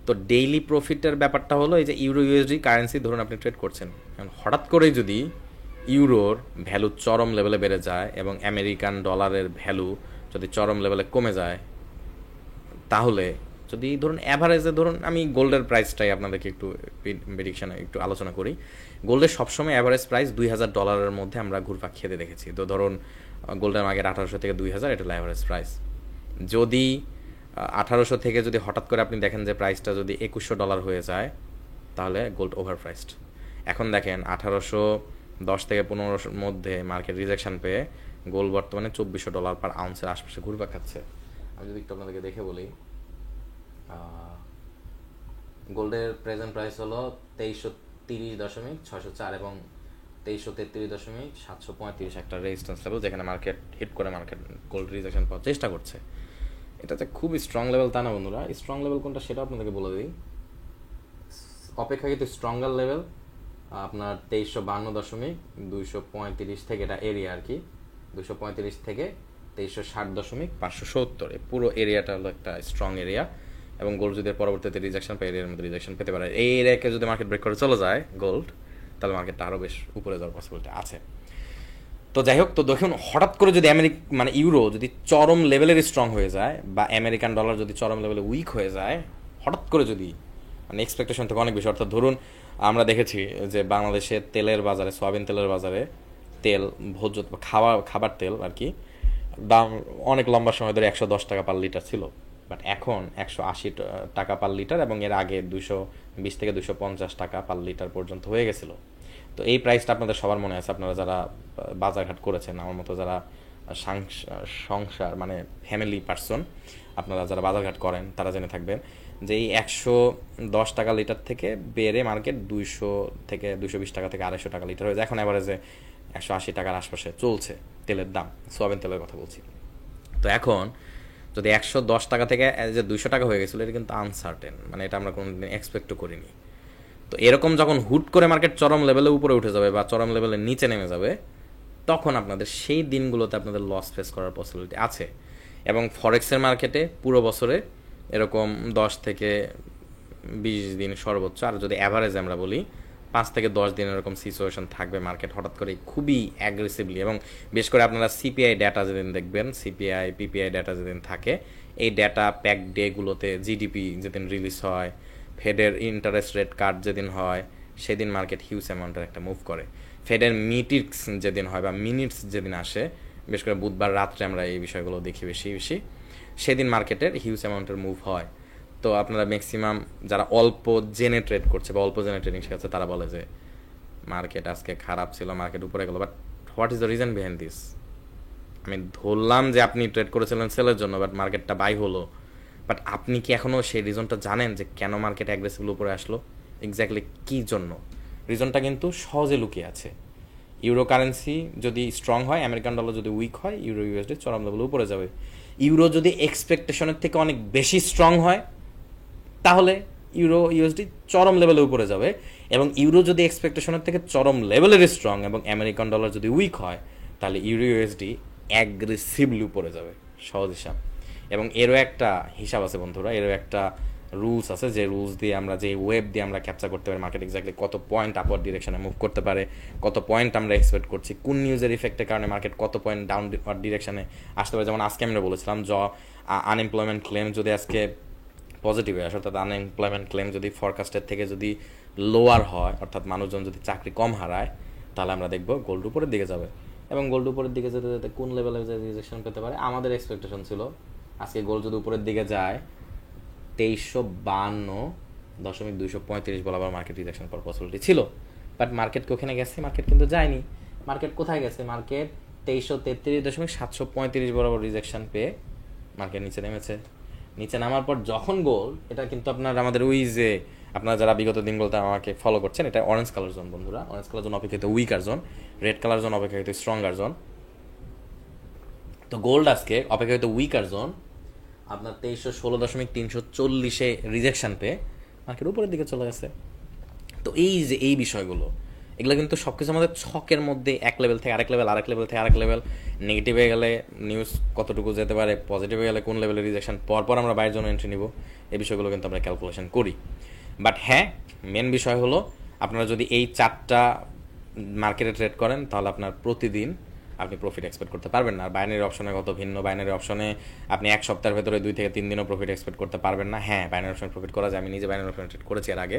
তো ডেইলি প্রফিটের ব্যাপারটা হলো, এই যে ইউরো ইউএসডি কারেন্সি ধরুন আপনি ট্রেড করছেন, এখন হঠাৎ করেই যদি ইউরোর ভ্যালু চরম লেভেলে বেড়ে যায় এবং আমেরিকান ডলারের ভ্যালু যদি চরম লেভেলে কমে যায়, তাহলে যদি ধরুন অ্যাভারেজে, ধরুন আমি গোল্ডের প্রাইসটাই আপনাদেরকে একটু প্রেডিকশন একটু আলোচনা করি। গোল্ডের সবসময় অ্যাভারেজ প্রাইস $2000 মধ্যে আমরা ঘুরপাক খেতে দেখেছি। তো ধরুন গোল্ডের মার্কেট 1800 থেকে 2000, এটা হলো অ্যাভারেজ প্রাইস। যদি 1800 থেকে যদি হঠাৎ করে আপনি দেখেন যে প্রাইসটা যদি $2100 হয়ে যায়, তাহলে গোল্ড ওভার প্রাইসড। এখন দেখেন 1810 থেকে 1500 মধ্যে মার্কেট রিজেকশন পেয়ে গোল্ড বর্তমানে $2400 পার আউন্সের আশপাশে ঘুরপাক খাচ্ছে। আমি যদি একটু আপনাদেরকে দেখে বলি, গোল্ডের প্রেজেন্ট প্রাইস হলো 2330.604 এবং 2333.735 একটা রেজিস্ট্যান্স লেভেল, যেখানে মার্কেট হিট করে মার্কেট গোল্ড রিজেকশন পাওয়ার চেষ্টা করছে। এটাতে খুব স্ট্রং লেভেল তা না বন্ধুরা, স্ট্রং লেভেল কোনটা সেটা আপনাদেরকে বলে দিই। অপেক্ষাকৃত স্ট্রঙ্গার লেভেল আপনার 2352.235 থেকে, এটা এরিয়া আর কি, 235 থেকে 2360.570, পুরো এরিয়াটা হলো একটা স্ট্রং এরিয়া। এবং গোল্ড যদি পরবর্তীতে রিজেকশন পায়, এরিয়ার মধ্যে রিজেকশন পেতে পারে, এই এরিয়াকে যদি মার্কেট ব্রেক করে চলে যায় গোল্ড, তাহলে মার্কেটটা আরও বেশ উপরে যাওয়ার পসিবিলিটি আছে। তো যাই হোক, তো দেখুন হঠাৎ করে যদি মানে ইউরো যদি চরম লেভেলের স্ট্রং হয়ে যায়, বা আমেরিকান ডলার যদি চরম লেভেলে উইক হয়ে যায়, হঠাৎ করে যদি, মানে এক্সপেকটেশন থেকে অনেক বেশি, অর্থাৎ ধরুন আমরা দেখেছি যে বাংলাদেশের তেলের বাজারে, সয়াবিন তেলের বাজারে, তেল ভোজ্য খাবার তেল আর কি, দাম অনেক লম্বা সময় ধরে 110 টাকা পার লিটার ছিল, বাট এখন 180 টাকা পার লিটার, এবং এর আগে 220 থেকে 250 টাকা পার লিটার পর্যন্ত হয়ে গেছিলো। তো এই প্রাইসটা আপনাদের সবার মনে আছে, আপনারা যারা বাজারঘাট করেছেন, আমার মতো যারা সংসার মানে ফ্যামিলি পার্সন, আপনারা যারা বাজারঘাট করেন তারা জেনে থাকবেন যে এই 110 টাকা লিটার থেকে বেড়ে মার্কেট 200 থেকে 220 টাকা থেকে 250 টাকা লিটার হয়ে যায়। এখন অ্যাভারেজে 180 টাকার আশপাশে চলছে তেলের দাম, সোয়াবিন তেলের কথা বলছি। তো এখন যদি 110 টাকা থেকে যে 200 টাকা হয়ে গেছিলো, এটা কিন্তু আনসার্টেন, মানে এটা আমরা কোনো দিন এক্সপেক্টও করিনি। তো এরকম যখন হুট করে মার্কেট চরম লেভেলে উপরে উঠে যাবে বা চরম লেভেলে নিচে নেমে যাবে, তখন আপনাদের সেই দিনগুলোতে আপনাদের লস ফেস করার পসিবিলিটি আছে। এবং ফরেক্সের মার্কেটে পুরো বছরে এরকম 10 থেকে 20 দিন সর্বোচ্চ, আর যদি অ্যাভারেজ আমরা বলি 5 থেকে 10 দিন এরকম সিচুয়েশন থাকবে, মার্কেট হঠাৎ করে খুবই অ্যাগ্রেসিভলি। এবং বেশ করে আপনারা সিপিআই ডেটা যেদিন দেখবেন, সিপিআই পিপিআই ডেটা যেদিন থাকে, এই ডেটা প্যাক ডেগুলোতে জিডিপি যেদিন রিলিজ হয়, ফেডের ইন্টারেস্ট রেট কাট যেদিন হয়, সেদিন মার্কেট হিউজ অ্যামাউন্টের একটা মুভ করে। ফেডের মিটিংস যেদিন হয় বা মিনিটস যেদিন আসে, বিশেষ করে বুধবার রাত্রে আমরা এই বিষয়গুলো দেখি বেশি বেশি, সেদিন মার্কেটের হিউজ অ্যামাউন্টের মুভ হয়। তো আপনারা ম্যাক্সিমাম যারা অল্প জেনে ট্রেড করছে বা অল্প জেনে ট্রেডিং শেখাচ্ছে, তারা বলে যে মার্কেট আজকে খারাপ ছিল, মার্কেট উপরে গেল, but what is the reason behind this? আমি ধরলাম যে আপনি ট্রেড করেছিলেন সেলের জন্য, বাট মার্কেটটা বাই হলো, বাট আপনি কি এখনও সেই রিজনটা জানেন যে কেন মার্কেট অ্যাগ্রেসিভলি উপরে আসলো, এক্স্যাক্টলি কী জন্য? রিজনটা কিন্তু সহজে লুকিয়ে আছে। ইউরো কারেন্সি যদি স্ট্রং হয়, আমেরিকান ডলার যদি উইক হয়, ইউরো ইউএসডি চরম লেভেলে উপরে যাবে। ইউরো যদি এক্সপেকটেশনের থেকে অনেক বেশি স্ট্রং হয়, তাহলে ইউরো ইউএসডি চরম লেভেলে উপরে যাবে। এবং ইউরো যদি এক্সপেকটেশনের থেকে চরম লেভেলের স্ট্রং এবং আমেরিকান ডলার যদি উইক হয়, তাহলে ইউরো ইউএসডি অ্যাগ্রেসিভলি উপরে যাবে, সহজ হিসাব। এবং এরও একটা হিসাব আছে বন্ধুরা, এরও একটা রুলস আছে, যে রুলস দিয়ে আমরা, যে ওয়েব দিয়ে আমরা ক্যাপচার করতে পারি মার্কেট এক্স্যাক্টলি কত পয়েন্ট আপওয়ার্ড ডিরেকশনে মুভ করতে পারে, কত পয়েন্ট আমরা এক্সপেক্ট করছি, কোন নিউজের ইফেক্টের কারণে মার্কেট কত পয়েন্ট ডাউন ডিরেকশনে আসতে পারে। যেমন আজকে আমরা বলেছিলাম আনএমপ্লয়মেন্ট ক্লেম যদি আজকে পজিটিভ হয়, অর্থাৎ আনএমপ্লয়মেন্ট ক্লেম যদি ফরকাস্টের থেকে যদি লোয়ার হয়, অর্থাৎ মানুষজন যদি চাকরি কম হারায়, তাহলে আমরা দেখব গোল্ড উপরের দিকে যাবে। এবং গোল্ড উপরের দিকে যেতে যেতে কোন লেভেলে যে রিজেকশন পেতে পারে, আমাদের এক্সপেকটেশন ছিল আজকে গোল্ড যদি উপরের দিকে যায় 2352.235 বরাবর মার্কেট রিজেকশন পাওয়ার পসিবিলিটি ছিল। বাট মার্কেট ওখানে গেছে, মার্কেট কিন্তু যায়নি। মার্কেট কোথায় গেছে? মার্কেট 2333.735 বরাবর রিজেকশন পেয়ে মার্কেট নিচে নেমেছে। নিচে নামার পর যখন গোল, এটা কিন্তু আপনার আমাদের ওই যে আপনারা যারা বিগত দিনগুলোতে আমাকে ফলো করছেন, এটা অরেঞ্জ কালার জোন বন্ধুরা। অরেঞ্জ কালার জোন অপেক্ষিত weaker zone, red colour zone অপেক্ষিত স্ট্রঙ্গার জোন। তো গোল্ড আজকে অপেক্ষিত উইকার জোন আপনার 2316.340 রিজেকশন পেয়ে মার্কেট উপরের দিকে চলে গেছে। তো এই যে এই বিষয়গুলো, এগুলো কিন্তু সব কিছু আমাদের ছকের মধ্যে এক লেভেল থেকে আরেক লেভেল, আরেক লেভেল থেকে আরেক লেভেল, নেগেটিভে গেলে নিউজ কতটুকু যেতে পারে, পজিটিভে গেলে কোন লেভেলের রিজেকশন, পরপর আমরা বাইরের জন্য এন্ট্রি নিব, এই বিষয়গুলো কিন্তু আমরা ক্যালকুলেশন করি। বাট হ্যাঁ, মেন বিষয় হলো আপনারা যদি এই চারটা মার্কেটে ট্রেড করেন, তাহলে আপনার প্রতিদিন আপনি প্রফিট এক্সপেক্ট করতে পারবেন না। আর বাইনারি অপশনে কত ভিন্ন, বাইনারি অপশনে আপনি এক সপ্তাহের ভেতরে 2 থেকে 3 দিনও প্রফিট এক্সপেক্ট করতে পারবেন না। হ্যাঁ, বাইনারি অপশনে প্রফিট করা যায়, আমি নিজে বাইনারি অপশনে ট্রেড করেছি এর আগে,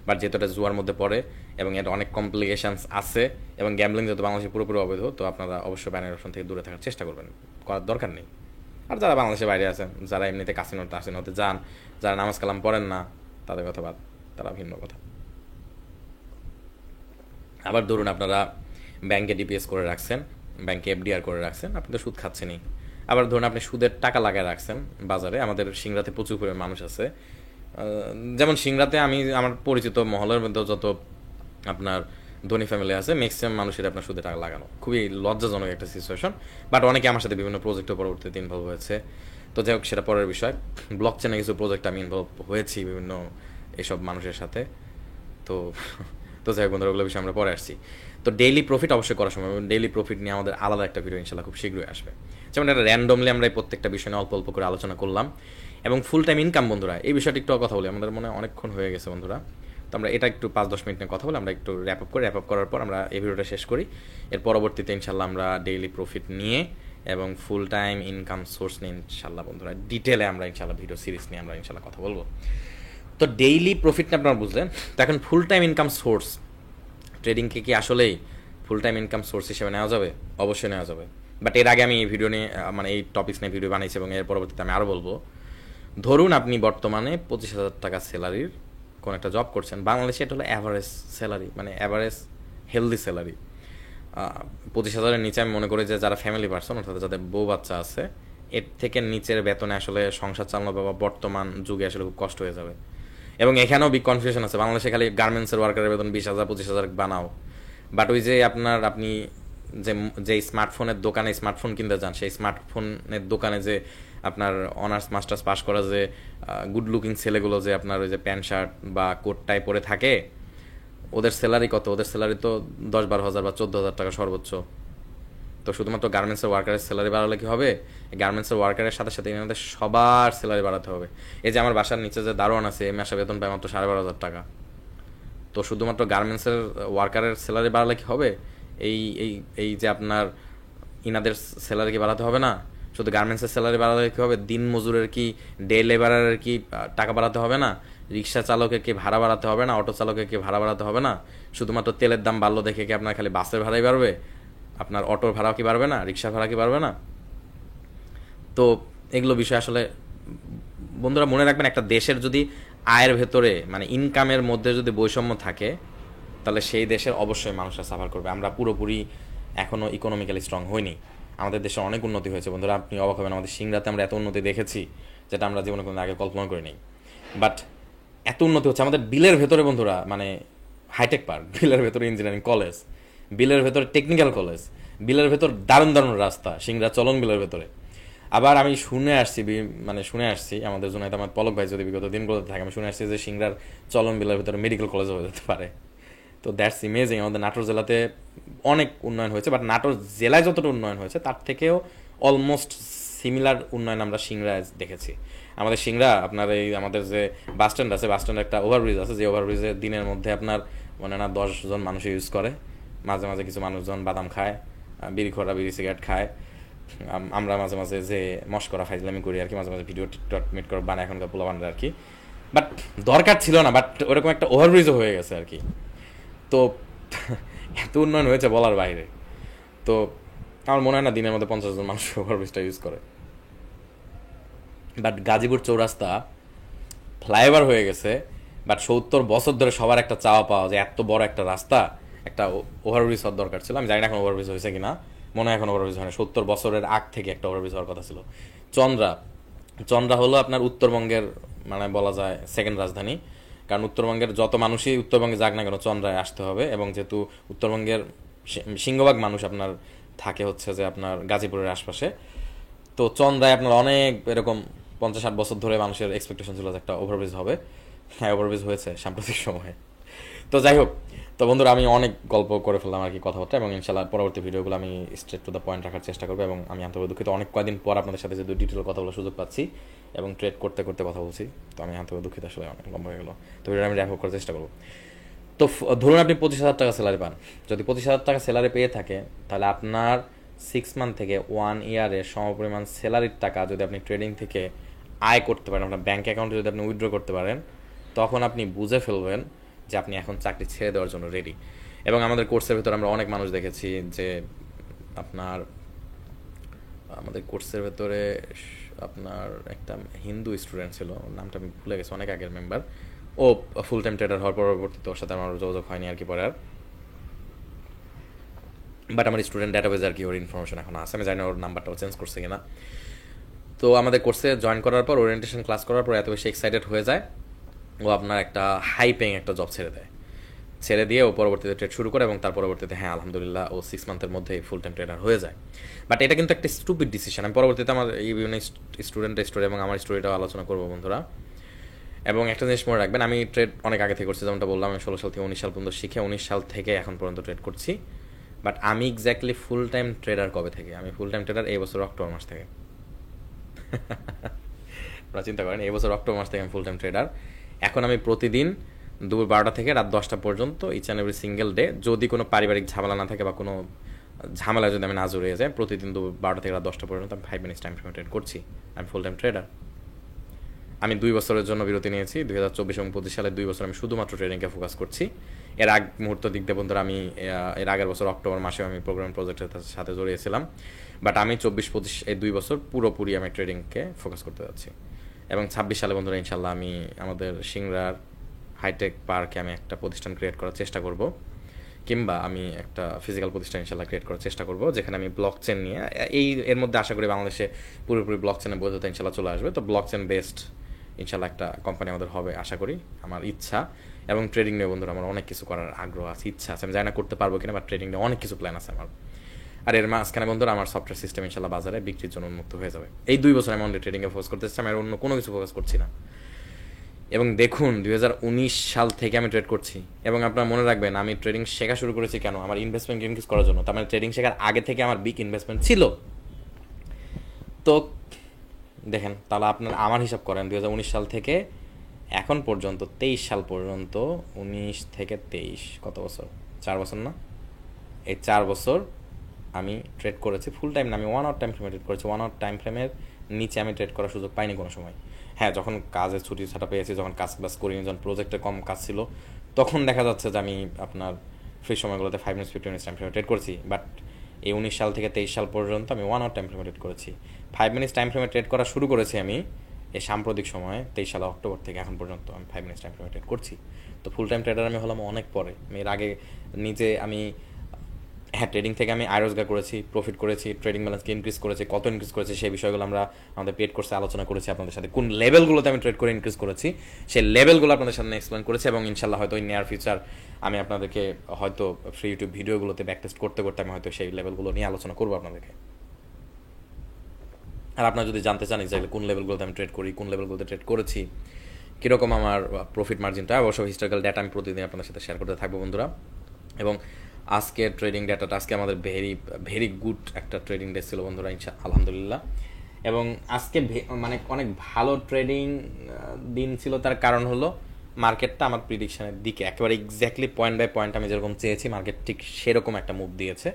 বাট যেহেতু এটা জুয়ার মধ্যে পড়ে এবং এর অনেক কমপ্লিকেশনস আছে এবং গ্যাম্বলিং যেহেতু বাংলাদেশে পুরোপুরি অবৈধ, তো আপনারা অবশ্যই বাইনারি অপশন থেকে দূরে থাকার চেষ্টা করবেন, করার দরকার নেই। আর যারা বাংলাদেশের বাইরে আছেন, যারা এমনিতে কাসিনোতে যান, যারা নামাজ কালাম পড়েন না, তাদের কথা বাদ, তারা ভিন্ন কথা। আবার ধরুন আপনারা ব্যাংকে ডিপিএস করে রাখছেন, ব্যাংকে এফডিআর করে রাখছেন, আপনি তো সুদ খাচ্ছেনই। আবার ধরুন আপনি সুদের টাকা লাগায় রাখছেন বাজারে। আমাদের সিংড়াতে প্রচুর পরিমাণ মানুষ আছে, যেমন সিংড়াতে আমি আমার পরিচিত মহলের মধ্যে যত আপনার ধনী ফ্যামিলি আছে, ম্যাক্সিমাম মানুষের আপনার সুদে টাকা লাগানো, খুবই লজ্জাজনক একটা সিচুয়েশন। বাট অনেকে আমার সাথে বিভিন্ন প্রজেক্টের পরবর্তীতে ইনভলভ হয়েছে। তো যাই হোক, সেটা পরের বিষয়। ব্লক চেনে কিছু প্রজেক্ট আমি ইনভলভ হয়েছি বিভিন্ন এইসব মানুষের সাথে। তো তো যাই হোক বন্ধুরা, ওগুলো বিষয়ে আমরা পরে আসছি। তো ডেইলি প্রফিট অবশ্যই করার সময়, ডেইলি প্রফিট নিয়ে আমাদের আলাদা একটা ভিডিও ইনশাল্লাহ খুব শীঘ্রই আসবে। যেমন এটা র্যান্ডমলি আমরা এই প্রত্যেকটা বিষয় নিয়ে অল্প অল্প করে আলোচনা করলাম। এবং ফুল টাইম ইনকাম বন্ধুরা, এই বিষয়টা একটু কথা বলি, আমাদের মনে অনেকক্ষণ হয়ে গেছে বন্ধুরা। তো আমরা এটা একটু 5-10 মিনিট নিয়ে কথা বলে আমরা একটু র্যাপ আপ করার পর আমরা এই ভিডিওটা শেষ করি। এর পরবর্তীতে ইনশাল্লাহ আমরা ডেইলি প্রফিট নিয়ে এবং ফুল টাইম ইনকাম সোর্স নিয়ে ইনশাল্লাহ বন্ধুরা ডিটেলে আমরা ইনশাল্লাহ ভিডিও সিরিজ নিয়ে আমরা ইনশাল্লাহ কথা বলবো। তো ডেইলি প্রফিটটা আপনারা বুঝলেন। তো এখন ফুল টাইম ইনকাম সোর্স ট্রেডিংকে কি আসলেই ফুল টাইম ইনকাম সোর্স হিসেবে নেওয়া যাবে? অবশ্যই নেওয়া যাবে। বাট এর আগে আমি এই ভিডিও নিয়ে মানে এই টপিকস নিয়ে ভিডিও বানিয়েছি এবং এর পরবর্তীতে আমি আরও বলবো। ধরুন আপনি বর্তমানে 25,000 টাকা স্যালারির কোনো একটা জব করছেন বাংলাদেশে, এটা হলো অ্যাভারেজ স্যালারি, মানে অ্যাভারেজ হেলদি স্যালারি। 25,000-এর নিচে আমি মনে করি যে যারা ফ্যামিলি পার্সন, অর্থাৎ যাদের বউ বাচ্চা আছে, এর থেকে নিচের বেতনে আসলে সংসার চালানো বা বর্তমান যুগে আসলে খুব কষ্ট হয়ে যাবে। এবং এখানেও বিগ কনফিউশন আছে, বাংলাদেশে খালি গার্মেন্টসের ওয়ার্কারের বেতন 20,000 25,000 বানাও, বাট ওই যে আপনার আপনি যে স্মার্টফোনের দোকানে স্মার্টফোন কিনতে যান, সেই স্মার্টফোনের দোকানে যে আপনার অনার্স মাস্টার্স পাস করা যে গুড লুকিং ছেলেগুলো যে আপনার ওই যে প্যান্ট শার্ট বা কোট টাই পরে থাকে, ওদের স্যালারি কত? ওদের স্যালারি তো 10-12,000 বা 14,000 টাকা সর্বোচ্চ। তো শুধুমাত্র গার্মেন্টসের ওয়ার্কারের স্যালারি বাড়ালে কি হবে? গার্মেন্টসের ওয়ার্কারের সাথে সাথে আমাদের সবার স্যালারি বাড়াতে হবে। এই যে আমার বাসার নিচে যে দারোয়ান আছে, এই মাসে বেতন পায় মাত্র 12,500 টাকা। তো শুধুমাত্র গার্মেন্টসের ওয়ার্কারের স্যালারি বাড়ালে কি হবে? এই এই এই যে আপনার ইনাদের স্যালারি কি বাড়াতে হবে না? শুধু গার্মেন্টসের স্যালারি বাড়ালে কি হবে? দিন মজুরের কি, ডে লেবারের কি টাকা বাড়াতে হবে না? রিক্সা চালকের কি ভাড়া বাড়াতে হবে না? অটো চালকের কি ভাড়া বাড়াতে হবে না? শুধুমাত্র তেলের দাম বাড়লো দেখে কি আপনার খালি বাসের ভাড়াই বাড়বে? আপনার অটোর ভাড়াও কি বাড়বে না? রিক্সা ভাড়া কি বাড়বে না? তো এগুলো বিষয় আসলে বন্ধুরা মনে রাখবেন, একটা দেশের যদি আয়ের ভেতরে মানে ইনকামের মধ্যে যদি বৈষম্য থাকে, তাহলে সেই দেশের অবশ্যই মানুষরা সাফার করবে। আমরা পুরোপুরি এখনও ইকোনমিক্যালি স্ট্রং হইনি। আমাদের দেশে অনেক উন্নতি হয়েছে বন্ধুরা, আপনি অবাক হবেন, আমাদের সিংড়াতে আমরা এত উন্নতি দেখেছি যেটা আমরা জীবনে কোনো আগে কল্পনা করিনি। বাট এত উন্নতি হচ্ছে আমাদের বিলের ভেতরে বন্ধুরা, মানে হাইটেক পার্ক, বিলের ভেতরে ইঞ্জিনিয়ারিং কলেজ, বিলের ভেতরে টেকনিক্যাল কলেজ, বিলের ভেতর দারুণ দারুণ রাস্তা, সিংড়া চলন বিলের ভেতরে। আবার আমি শুনে আসছি আমাদের জন্য, আমার পলক ভাই যদি বিগত দিনগুলোতে থাকে, আমি শুনে আসছি যে সিংড়ার চলন বিলের ভেতরে মেডিকেল কলেজ হয়ে যেতে পারে। তো দ্যাটস ইমেজিং। আমাদের নাটোর জেলাতে অনেক উন্নয়ন হয়েছে, বাট নাটোর জেলায় যতটা উন্নয়ন হয়েছে তার থেকেও অলমোস্ট সিমিলার উন্নয়ন আমরা সিংড়ায় দেখেছি। আমাদের সিংড়া আপনার এই আমাদের যে বাস স্ট্যান্ড আছে, বাস স্ট্যান্ডে একটা ওভারব্রিজ আছে, যে ওভারব্রিজে দিনের মধ্যে আপনার মানে না 10 জন মানুষ ইউজ করে। মাঝে মাঝে কিছু মানুষজন বাদাম খায়, বিড়ি বিড়ি সিগারেট খায়। আমরা মাঝে মাঝে যে মস্করা ফাইজলামি করি আর কি, মাঝে মাঝে ভিডিও টিকটক মিট করে বানায় এখনকার পোলা বানায় আর কি। বাট দরকার ছিল না, বাট ওরকম একটা ওভারব্রিজও হয়ে গেছে আর কি। তো এত উন্নয়ন হয়েছে বলার বাইরে। তো আমার মনে হয় না দিনের মধ্যে 50 জন মানুষ ওভারব্রিজটা ইউজ করে। বাট গাজীপুর চৌরাস্তা ফ্লাইওভার হয়ে গেছে, বাট 70 বছর ধরে সবার একটা চাওয়া পাওয়া যে এত বড় একটা রাস্তা, একটা ওভারব্রিজ হওয়ার দরকার ছিল। আমি জানি না এখন ওভারব্রিজ হয়েছে কিনা, মনে হয় এখন ওভারব্রিজ হয় না। 70 বছরের আগ থেকে একটা ওভারব্রিজ হওয়ার কথা ছিল। চন্দ্রা চন্দ্রা হলো আপনার উত্তরবঙ্গের মানে বলা যায় সেকেন্ড রাজধানী। কারণ উত্তরবঙ্গের যত মানুষই উত্তরবঙ্গে যাক না কেন চন্দ্রায় আসতে হবে, এবং যেহেতু উত্তরবঙ্গের সিংহভাগ মানুষ আপনার থাকে হচ্ছে যে আপনার গাজীপুরের আশপাশে, তো চন্দ্রায় আপনার অনেক এরকম 50-60 বছর ধরে মানুষের এক্সপেকটেশন ছিল যে একটা ওভারব্রিজ হবে। হ্যাঁ, ওভারব্রিজ হয়েছে সাম্প্রতিক সময়ে। তো যাই হোক, তো বন্ধুরা আমি অনেক গল্প করে ফেললাম আর কি কথাবার্তা, এবং ইনশাল্লাহ পরবর্তী ভিডিওগুলো আমি স্ট্রেট টু দ্য পয়েন্ট রাখার চেষ্টা করবো। এবং আমি আন্তরিক দুঃখিত, অনেক কয়েকদিন পর আপনাদের সাথে যে ডিটেল কথা বলার সুযোগ পাচ্ছি এবং ট্রেড করতে করতে কথা বলছি, তো আমি আন্তরিক দুঃখিত, আসলে অনেক লম্বা হয়ে গেলো। তো ভিডিও আমি র্যাপ করার চেষ্টা করবো। তো ধরুন আপনি 25,000 টাকা স্যালারি পান। যদি 25,000 টাকা স্যালারি পেয়ে থাকে, তাহলে আপনার 6 মান্থ থেকে 1 ইয়ারে সমপরিমাণ স্যালারির টাকা যদি আপনি ট্রেডিং থেকে আয় করতে পারেন, আপনার ব্যাঙ্ক অ্যাকাউন্টে যদি আপনি উইথড্র করতে পারেন, তখন আপনি বুঝে ফেলবেন যে আপনি এখন চাকরি ছেড়ে দেওয়ার জন্য রেডি। এবং আমাদের কোর্সের ভেতরে আমরা অনেক মানুষ দেখেছি যে আপনার আমাদের কোর্সের ভেতরে আপনার একটা হিন্দু স্টুডেন্ট ছিল, নামটা আমি ভুলে গেছি, অনেক আগের মেম্বার। ও ফুল টাইম ট্রেডার হওয়ার পরবর্তীতে ওর সাথে আমার যোগাযোগ হয়নি আর কি পরে আর। বাট আমার স্টুডেন্ট ডাটাবেজ আর কি ওর ইনফরমেশন এখন আছে, আমি জানি না ওর নাম্বারটাও চেঞ্জ করছে কিনা। তো আমাদের কোর্সে জয়েন করার পর, ওরিয়েন্টেশন ক্লাস করার পর এত বেশি এক্সাইটেড হয়ে যায়, ও আপনার একটা হাই পেইং একটা জব ছেড়ে দিয়ে ও পরবর্তীতে ট্রেড শুরু করে, এবং তার পরবর্তীতে হ্যাঁ আলহামদুলিল্লাহ ও 6 মান্থের মধ্যে ফুল টাইম ট্রেডার হয়ে যায়। বাট এটা কিন্তু একটা স্টুপিড ডিসিশন। আমি পরবর্তীতে আমার এই বিভিন্ন স্টুডেন্টের স্টোরি এবং আমার স্টোরিটাও আলোচনা করবো বন্ধুরা। এবং একটা জিনিস মনে রাখবেন, আমি ট্রেড অনেক আগে থেকে করছি, যেমনটা বললাম আমি 16 সাল থেকে 19 সাল পর্যন্ত শিখে 19 সাল থেকে এখন পর্যন্ত ট্রেড করছি। বাট আমি এক্স্যাক্টলি ফুল টাইম ট্রেডার কবে থেকে? আমি ফুল টাইম ট্রেডার এই বছর অক্টোবর মাস থেকে। আপনারা চিন্তা করেন, এই বছর অক্টোবর মাস থেকে আমি ফুল টাইম ট্রেডার। এখন আমি প্রতিদিন দুপুর 12টা থেকে রাত 10টা পর্যন্ত each and every single day, যদি কোনো পারিবারিক ঝামেলা না থাকে বা কোনো ঝামেলা যদি আমি না জড়িয়ে যাই, প্রতিদিন দুপুর 12টা থেকে রাত 10টা পর্যন্ত আমি 5 মিনিটস টাইম ফ্রেমে ট্রেড করছি। আমি ফুল টাইম ট্রেডার। আমি 2 বছরের জন্য বিরতি নিয়েছি, 2024 এবং 25 সালে 2 বছর আমি শুধুমাত্র ট্রেডিংকে ফোকাস করছি। এর আগ মুহূর্ত দিক দিয়ে বন্ধুরা আমি এর আগের বছর অক্টোবর মাসেও আমি প্রোগ্রাম প্রজেক্টের সাথে জড়িয়েছিলাম। বাট আমি 24-25 এই 2 বছর পুরোপুরি আমি ট্রেডিংকে ফোকাস করতে যাচ্ছি। এবং 26 সালে বন্ধুরা ইনশাল্লাহ আমি আমাদের সিংড়ার হাইটেক পার্কে আমি একটা প্রতিষ্ঠান ক্রিয়েট করার চেষ্টা করব, কিংবা আমি একটা ফিজিক্যাল প্রতিষ্ঠান ইনশাল্লাহ ক্রিয়েট করার চেষ্টা করব, যেখানে আমি ব্লক চেন নিয়ে এর মধ্যে আশা করি বাংলাদেশে পুরোপুরি ব্লক চেনের বৈধতা ইনশাল্লাহ চলে আসবে। তো ব্লক চেন বেসড ইনশাল্লাহ একটা কোম্পানি আমাদের হবে আশা করি, আমার ইচ্ছা। এবং ট্রেডিং নিয়ে বন্ধুরা আমার অনেক কিছু করার আগ্রহ আছে, ইচ্ছা আছে। আমি জানি না করতে পারবো কিনা, বাট ট্রেডিং নিয়ে অনেক কিছু প্ল্যান আছে আমার। আর এর মাঝখানে বন্ধুরা আমার সফটওয়্যার সিস্টেম ইনশাল্লাহ বাজারে বিক্রির জন্য উন্মুক্ত হয়ে যাবে। এই 2 বছর আমি অনলি ট্রেডিংয়ে ফোকাস করতে চাচ্ছি, আমি আর অন্য কোনো কিছু ফোকাস করছি না। এবং দেখুন 2019 সাল থেকে আমি ট্রেড করছি। এবং আপনারা মনে রাখবেন, আমি ট্রেডিং শেখা শুরু করেছি কেন? আমার ইনভেস্টমেন্ট ইনক্রিজ করার জন্য। তার মানে ট্রেডিং শেখার আগে থেকে আমার বিগ ইনভেস্টমেন্ট ছিল। তো দেখেন তাহলে আপনার আমার হিসাব করেন 2019 সাল থেকে এখন পর্যন্ত 23 সাল পর্যন্ত, 19 থেকে 23 কত বছর? 4 বছর না? এই 4 বছর আমি ট্রেড করেছি ফুল টাইম না, আমি 1 আওয়ার টাইম ফ্রেমে ট্রেড করেছি। 1 আওয়ার টাইম ফ্রেমের নিচে আমি ট্রেড করার সুযোগ পাইনি কোনো সময়। হ্যাঁ, যখন কাজের ছুটি ছাটা পেয়েছি, যখন কাজ ক্লাস করিনি, যখন প্রজেক্টে কম কাজ ছিল, তখন দেখা যাচ্ছে যে আমি আপনার ফ্রি সময়গুলোতে 5 মিনিটস 15 মিনিটস টাইম ফ্রেমে ট্রেড করছি। বাট এই 19 সাল থেকে 23 সাল পর্যন্ত আমি 1 আওয়ার টাইম ফ্রেমে ট্রেড করেছি। 5 মিনিটস টাইম ফ্রেমে ট্রেড করা শুরু করেছি আমি এই সাম্প্রতিক সময়ে 23 সালে অক্টোবর থেকে এখন পর্যন্ত আমি 5 মিনিটস টাইম ফ্রেমে ট্রেড করছি। তো ফুল টাইম ট্রেডার আমি হলাম অনেক পরে। এর আগে নিজে আমি হ্যাঁ ট্রেডিং থেকে আমি আয় রোজগার করেছি, প্রফিট করেছি, ট্রেডিং ব্যালেন্সকে ইনক্রিজ করেছি, কত ইনক্রিজ করেছি সেই বিষয়গুলো আমরা আমাদের পেড কোর্সে আলোচনা করেছি আপনাদের সাথে। কোন লেভেলগুলোতে আমি ট্রেড করে ইনক্রিজ করেছি সেই লেভেলগুলো আপনাদের সামনে এক্সপ্লেন করেছি। এবং ইনশাল্লাহ হয়তো এই নিয়ার ফিউচার আমি আপনাদেরকে হয়তো ফ্রি ইউটিউব ভিডিওগুলোতে ব্যাক টেস্ট করতে করতে আমি হয়তো সেই লেভেলগুলো নিয়ে আলোচনা করবো আপনাদেরকে। আর আপনারা যদি জানতে চান এক্স্যাক্টলি কোন লেভেলগুলোতে আমি ট্রেড করি, কোন লেভেলগুলোতে ট্রেড করেছি, কীরকম আমার প্রফিট মার্জিনটা, অবশ্য হিস্টোরিক্যাল ডেটা আমি প্রতিদিন আপনাদের সাথে শেয়ার করতে থাকবো বন্ধুরা। এবং আজকের ট্রেডিং ডেটাটা, আজকে আমাদের ভেরি গুড একটা ট্রেডিং ডে ছিল বন্ধুরা, আলহামদুলিল্লাহ। এবং আজকে মানে অনেক ভালো ট্রেডিং দিন ছিল। তার কারণ হলো মার্কেটটা আমার প্রিডিকশনের দিকে একেবারে এক্স্যাক্টলি পয়েন্ট বাই পয়েন্ট আমি যেরকম চেয়েছি মার্কেট ঠিক সেরকম একটা মুভ দিয়েছে।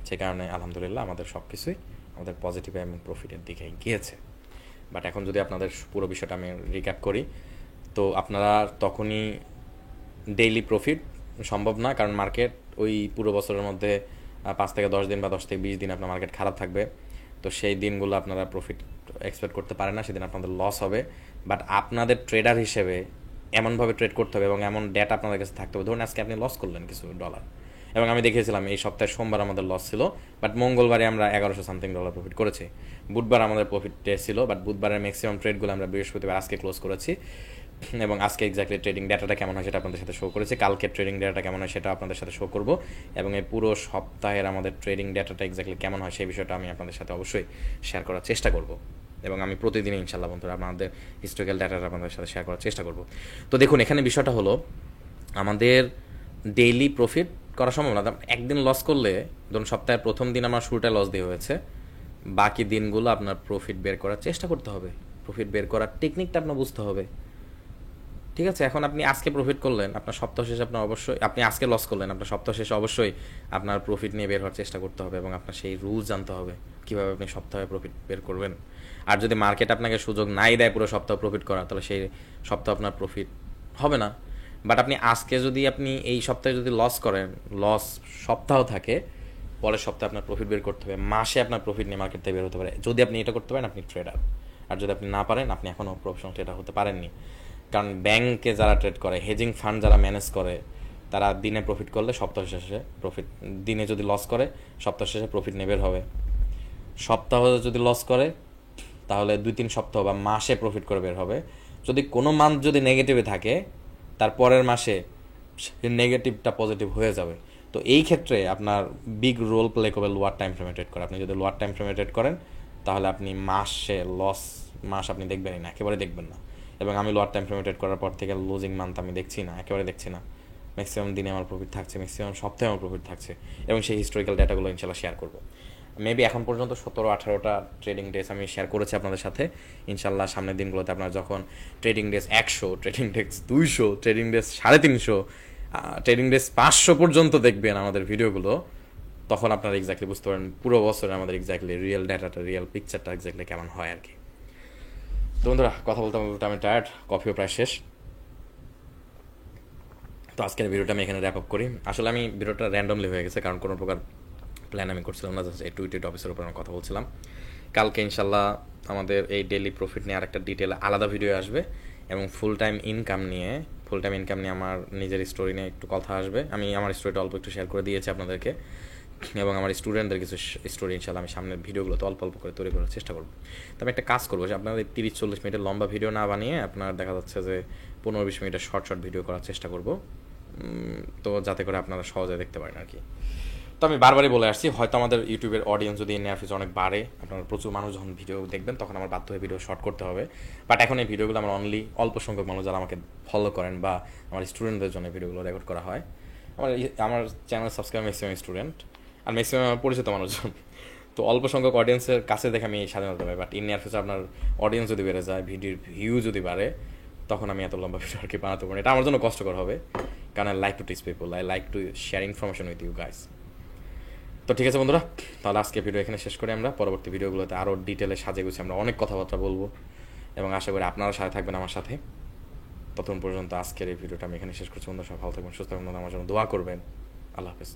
সে কারণে আলহামদুলিল্লাহ আমাদের সব কিছুই আমাদের পজিটিভ এবং প্রফিটের দিকে গিয়েছে। বাট এখন যদি আপনাদের পুরো বিষয়টা আমি রিক্যাপ করি, তো আপনারা তখনই ডেইলি প্রফিট সম্ভব না, কারণ মার্কেট ওই পুরো বছরের মধ্যে 5 থেকে 10 দিন বা 10 থেকে 20 দিন আপনার মার্কেট খারাপ থাকবে। তো সেই দিনগুলো আপনারা প্রফিট এক্সপেক্ট করতে পারেন না, সেদিন আপনাদের লস হবে। বাট আপনাদের ট্রেডার হিসেবে এমনভাবে ট্রেড করতে হবে এবং এমন ডেটা আপনাদের কাছে থাকতে হবে। ধরুন আজকে আপনি লস করলেন কিছু ডলার, এবং আমি দেখেছিলাম এই সপ্তাহের সোমবার আমাদের লস ছিল, বাট মঙ্গলবারে আমরা 1100 সামথিং ডলার প্রফিট করেছি। বুধবার আমাদের প্রফিট ডে ছিল, বাট বুধবারের ম্যাক্সিমাম ট্রেডগুলো আমরা বৃহস্পতিবার আজকে ক্লোজ করেছি। এবং আজকে এক্স্যাক্টলি ট্রেডিং ডেটাটা কেমন হয় সেটা আপনাদের সাথে শো করেছি, কালকে ট্রেডিং ডেটাটা কেমন হয় সেটা আপনাদের সাথে শো করব, এবং এই পুরো সপ্তাহের আমাদের ট্রেডিং ডেটাটা এক্স্যাক্টলি কেমন হয় সেই বিষয়টা আমি আপনাদের সাথে অবশ্যই শেয়ার করার চেষ্টা করব। এবং আমি প্রতিদিনই ইনশাল্লাহ বন্ধুরা আপনাদের হিস্টোরিক্যাল ডেটাটা আপনাদের সাথে শেয়ার করার চেষ্টা করব। তো দেখুন এখানে বিষয়টা হলো আমাদের ডেইলি প্রফিট করা সম্ভব না। একদিন লস করলে, ধরুন সপ্তাহের প্রথম দিন আমার শুরুটায় লস দিয়ে হয়েছে, বাকি দিনগুলো আপনার প্রফিট বের করার চেষ্টা করতে হবে। প্রফিট বের করার টেকনিকটা আপনার বুঝতে হবে, ঠিক আছে? এখন আপনি আজকে প্রফিট করলেন, আপনার সপ্তাহ শেষে আপনার অবশ্যই, আপনি আজকে লস করলেন, আপনার সপ্তাহ শেষে অবশ্যই আপনার প্রফিট নিয়ে বের হওয়ার চেষ্টা করতে হবে এবং আপনার সেই রুলস জানতে হবে কীভাবে আপনি সপ্তাহে প্রফিট বের করবেন। আর যদি মার্কেট আপনাকে সুযোগ নাই দেয় পুরো সপ্তাহ প্রফিট করার, তাহলে সেই সপ্তাহ আপনার প্রফিট হবে না। বাট আপনি আজকে যদি আপনি এই সপ্তাহে যদি লস করেন, লস সপ্তাহ থাকে, পরের সপ্তাহে আপনার প্রফিট বের করতে হবে, মাসে আপনার প্রফিট নিয়ে মার্কেট থেকে বের হতে পারে। যদি আপনি এটা করতে পারেন আপনি ট্রেডার, আর যদি আপনি না পারেন আপনি এখনও প্রফেশনাল ট্রেডার হতে পারেননি। কারণ ব্যাংকে যারা ট্রেড করে, হেজিং ফান্ড যারা ম্যানেজ করে, তারা দিনে প্রফিট করলে সপ্তাহ শেষে প্রফিট, দিনে যদি লস করে সপ্তাহ শেষে প্রফিট নিয়ে বের হবে। সপ্তাহ যদি লস করে তাহলে 2-3 সপ্তাহ বা মাসে প্রফিট করে বের হবে। যদি কোনো মান্থ যদি নেগেটিভে থাকে, তার পরের মাসে নেগেটিভটা পজিটিভ হয়ে যাবে। তো এই ক্ষেত্রে আপনার বিগ রোল প্লে করবে লোয়ার টাইম ফ্রেমে ট্রেড করা। আপনি যদি লোয়ার টাইম ফ্রেমে ট্রেড করেন তাহলে আপনি মাসে লস মাস আপনি দেখবেনই না, একেবারে দেখবেন না। এবং আমি লোয়ার টাইম ফ্রেমে ট্রেড করার পর থেকে লুজিং মান্থ আমি দেখছি না, একেবারে দেখছি না। ম্যাক্সিমাম দিনে আমার প্রফিট থাকছে, ম্যাক্সিমাম সপ্তাহে আমার প্রফিট থাকছে, এবং সেই হিস্টোরিক্যাল ডেটাগুলো ইনশাল্লাহ শেয়ার করবো। মেবি এখন পর্যন্ত 17-18টা ট্রেডিং ডেস আমি শেয়ার করেছি আপনাদের সাথে। ইনশাল্লাহ সামনের দিনগুলোতে আপনারা যখন ট্রেডিং ডেস 100, ট্রেডিং ডেস 200, ট্রেডিং ডেস 350, ট্রেডিং ডেস 500 পর্যন্ত দেখবেন আমাদের ভিডিওগুলো, তখন আপনারা এক্স্যাক্টলি বুঝতে পারেন পুরো বছরে আমাদের এক্স্যাক্টলি রিয়েল ডাটাটা, রিয়েল পিকচারটা এক্স্যাক্টলি কেমন হয় আর কি। তো বন্ধুরা কথা বলতে বলতে আমি টায়ার্ড, কফিও প্রায় শেষ। তো আজকের ভিডিওটা আমি এখানে র্যাপ আপ করি। আসলে আমি ভিডিওটা র্যান্ডমলি হয়ে গেছে, কারণ কোনো প্রকার প্ল্যান আমি করছিলাম না, জাস্ট এই টুইটেড অফিসের উপর আমি কথা বলছিলাম। কালকে ইনশাল্লাহ আমাদের এই ডেইলি প্রফিট নিয়ে আরেকটা ডিটেল আলাদা ভিডিও আসবে, এবং ফুল টাইম ইনকাম নিয়ে আমার নিজের স্টোরি নিয়ে একটু কথা আসবে। আমি আমার স্টোরিটা অল্প একটু শেয়ার করে দিয়েছি আপনাদেরকে, এবং আমার স্টুডেন্টদের কিছু স্টোরি ইনশাল্লাহ আমি সামনের ভিডিওগুলোতে অল্প অল্প করে তৈরি করার চেষ্টা করবো। তো আমি একটা কাজ করবো যে আপনাদের 30-40 মিনিটের লম্বা ভিডিও না বানিয়ে আপনার দেখা যাচ্ছে যে 15-20 মিনিটের শর্ট ভিডিও করার চেষ্টা করবো, তো যাতে করে আপনারা সহজে দেখতে পারেন আর কি। তো আমি বারবারই বলে আসছি, হয়তো আমাদের ইউটিউবের অডিয়েন্স যদি নেয়ার ফিজ অনেক বাড়ে, আপনারা প্রচুর মানুষ যখন ভিডিও দেখবেন তখন আমার বাধ্য হয়ে ভিডিও শর্ট করতে হবে। বাট এখন এই ভিডিওগুলো আমার অনলি অল্প সংখ্যক মানুষ যারা আমাকে ফলো করেন বা আমার স্টুডেন্টদের জন্য ভিডিওগুলো রেকর্ড করা হয়। আমার চ্যানেল সাবস্ক্রাইব ম্যাক্সিমাম স্টুডেন্ট আর ম্যাক্সিমাম আমার পরিচিত মানুষজন। তো অল্প সংখ্যক অডিয়েন্সের কাছে দেখে আমি স্বাধীনতা পাই। বাট ইন নিয়ার ফিউচার আপনার অডিয়েন্স যদি বেড়ে যায়, ভিডিওর ভিউ যদি বাড়ে, তখন আমি এত লম্বা ভিডিও আর কি বানাতে পারি। এটা আমার জন্য কষ্টকর হবে, কারণ I like to teach people, I like to share information with you guys. তো ঠিক আছে বন্ধুরা, তাহলে আজকে ভিডিও এখানে শেষ করি। আমরা পরবর্তী ভিডিওগুলোতে আরও ডিটেলে সাজে গুছিয়ে আমরা অনেক কথাবার্তা বলবো, এবং আশা করি আপনারা সাথে থাকবেন আমার সাথে। ততক্ষণ পর্যন্ত আজকের এই ভিডিওটা আমি এখানে শেষ করছি। বন্ধুরা সব ভালো থাকবেন, সুস্থ থাকবেন, আমার জন্য দোয়া করবেন। আল্লাহ হাফেজ।